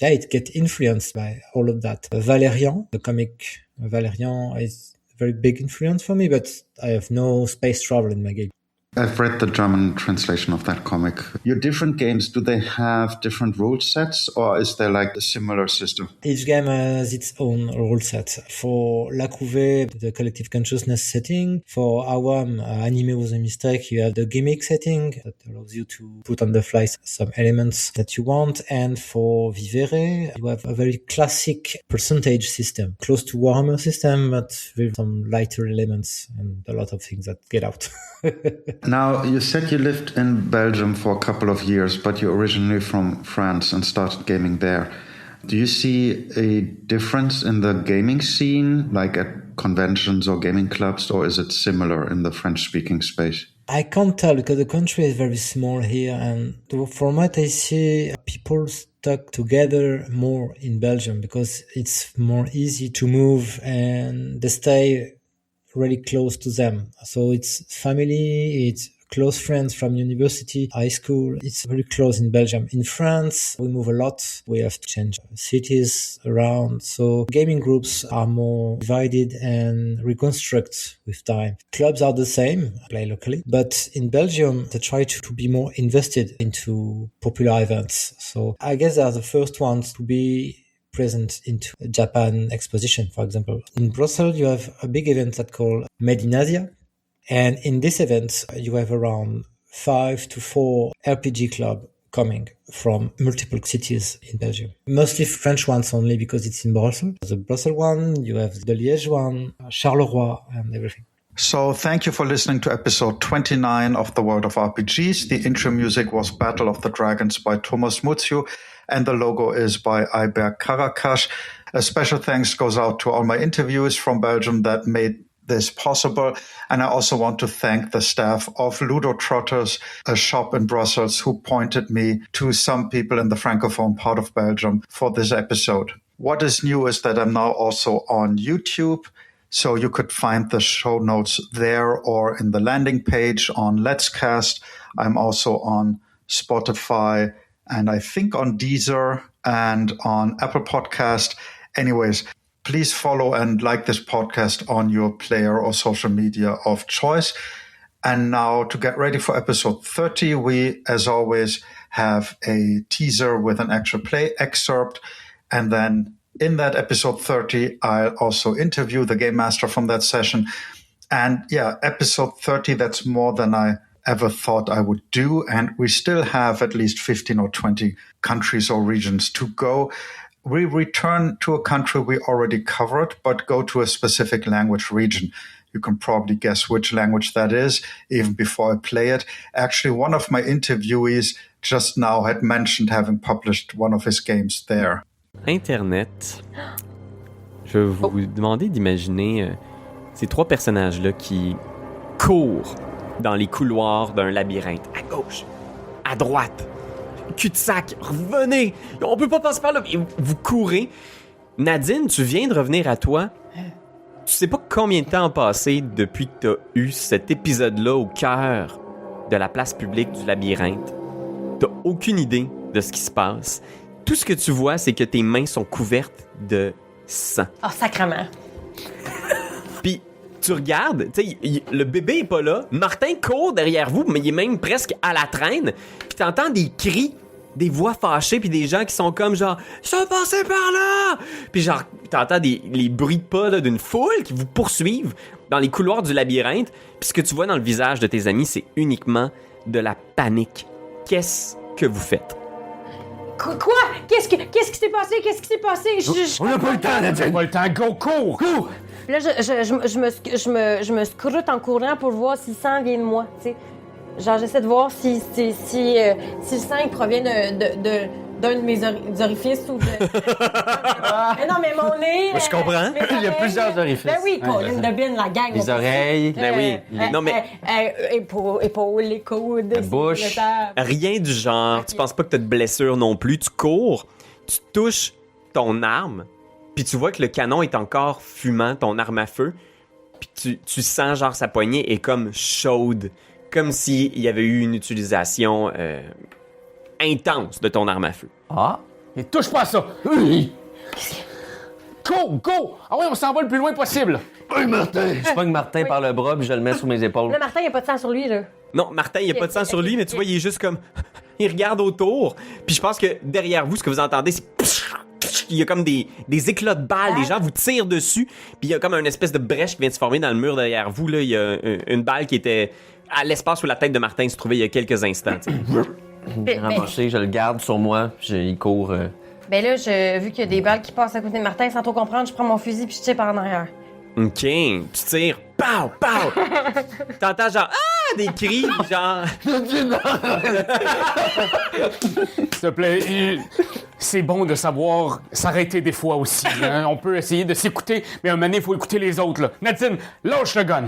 yeah, it gets influenced by all of that. Valérian, the comic Valérian is a very big influence for me, but I have no space travel in my game. I've read the German translation of that comic. Your different games, do they have different rule sets, or is there like a similar system? Each game has its own rule set. For La Couvée, the collective consciousness setting. For Awam, Anime Was a Mistake, you have the gimmick setting that allows you to put on the fly some elements that you want. And for Vivere, you have a very classic percentage system, close to Warhammer system, but with some lighter elements and a lot of things that get out. Now, you said you lived in Belgium for a couple of years, but you're originally from France and started gaming there. Do you see a difference in the gaming scene, like at conventions or gaming clubs, or is it similar in the French-speaking space? I can't tell because the country is very small here, and from what I see, people stuck together more in Belgium because it's more easy to move and they stay really close to them. So it's family, it's close friends from university, high school. It's very close in Belgium. In France, we move a lot. We have to change cities around. So gaming groups are more divided and reconstruct with time. Clubs are the same, play locally. But in Belgium, they try to be more invested into popular events. So I guess they are the first ones to be present into a Japan exposition, for example. In Brussels, you have a big event that's called Made in Asia. And in this event, you have around 5 to 4 RPG clubs coming from multiple cities in Belgium. Mostly French ones only because it's in Brussels. The Brussels one, you have the Liège one, Charleroi, and everything. So thank you for listening to episode 29 of The World of RPGs. The intro music was Battle of the Dragons by Thomas Mutziu, and the logo is by Ayberk Karakash. A special thanks goes out to all my interviews from Belgium that made this possible. And I also want to thank the staff of Ludo Trotters, a shop in Brussels, who pointed me to some people in the Francophone part of Belgium for this episode. What is new is that I'm now also on YouTube. So you could find the show notes there or in the landing page on Let's Cast. I'm also on Spotify and I think on Deezer and on Apple Podcast. Anyways, please follow and like this podcast on your player or social media of choice. And now to get ready for episode 30, we, as always, have a teaser with an actual play excerpt. And then in that episode 30, I'll also interview the game master from that session. And yeah, episode 30, that's more than I ever thought I would do. And we still have at least 15 or 20 countries or regions to go. We return to a country we already covered, but go to a specific language region. You can probably guess which language that is, even before I play it. Actually, one of my interviewees just now had mentioned having published one of his games there. Internet. Je vais vous demander d'imaginer ces trois personnages-là qui courent dans les couloirs d'un labyrinthe. À gauche, à droite, cul-de-sac, revenez! On peut pas passer par là. Et vous courez. Nadine, tu viens de revenir à toi. Tu sais pas combien de temps a passé depuis que t'as eu cet épisode-là au cœur de la place publique du labyrinthe. T'as aucune idée de ce qui se passe. Tout ce que tu vois, c'est que tes mains sont couvertes de sang. Oh, sacrément! Puis, tu regardes, tu sais, le bébé est pas là. Martin court derrière vous, mais il est même presque à la traîne. Puis t'entends des cris, des voix fâchées, puis des gens qui sont comme genre « Ils sont passés par là! » Puis genre, t'entends les bruits de pas là, d'une foule qui vous poursuivent dans les couloirs du labyrinthe. Puis ce que tu vois dans le visage de tes amis, c'est uniquement de la panique. Qu'est-ce que vous faites? Quoi? Qu'est-ce qui s'est passé? Qu'est-ce qui s'est passé? On n'a pas le temps, Nadine! On n'a pas le temps, go, cours! Cours! Là, je me scrute en courant pour voir si le sang vient de moi, tu sais. Genre, j'essaie de voir si le sang il provient d'un de mes orifices ou de... mais non, mais mon nez... Je comprends. Il y a plusieurs orifices. Ben oui, Colin de Bin, la gang. Les oreilles. Ben oui. Non, mais Épaules, les coudes. La bouche. rien du genre. Tu penses pas que t'as de blessure non plus. Tu cours, tu touches ton arme, puis tu vois que le canon est encore fumant, ton arme à feu, puis tu sens genre sa poignée est comme chaude, comme s'il y avait eu une utilisation intense de ton arme à feu. Ah. Et touche pas à ça. Go! Ah ouais, on s'en va le plus loin possible. Hey, Martin! Je pogne Martin par le bras puis je le mets sous mes épaules. Là, Martin, il n'y a pas de sang sur lui, là. Non, Martin, il n'y a pas de sang sur lui, mais tu vois, il est juste comme... il regarde autour, puis je pense que derrière vous, ce que vous entendez, c'est... il y a comme des éclats de balles, les gens vous tirent dessus, puis il y a comme une espèce de brèche qui vient de se former dans le mur derrière vous, là. Il y a une balle qui était à l'espace où la tête de Martin se trouvait il y a quelques instants. Ramassé, je le garde sur moi, puis il court. Ben là, vu qu'il y a des balles qui passent à côté de Martin, sans trop comprendre, je prends mon fusil puis je tire par en arrière. OK, tu tires, pow, pow! T'entends genre, ah, des cris, genre... S'il te plaît, c'est bon de savoir s'arrêter des fois aussi. Hein? On peut essayer de s'écouter, mais à un moment donné, il faut écouter les autres. Là. Nadine, lâche le gun!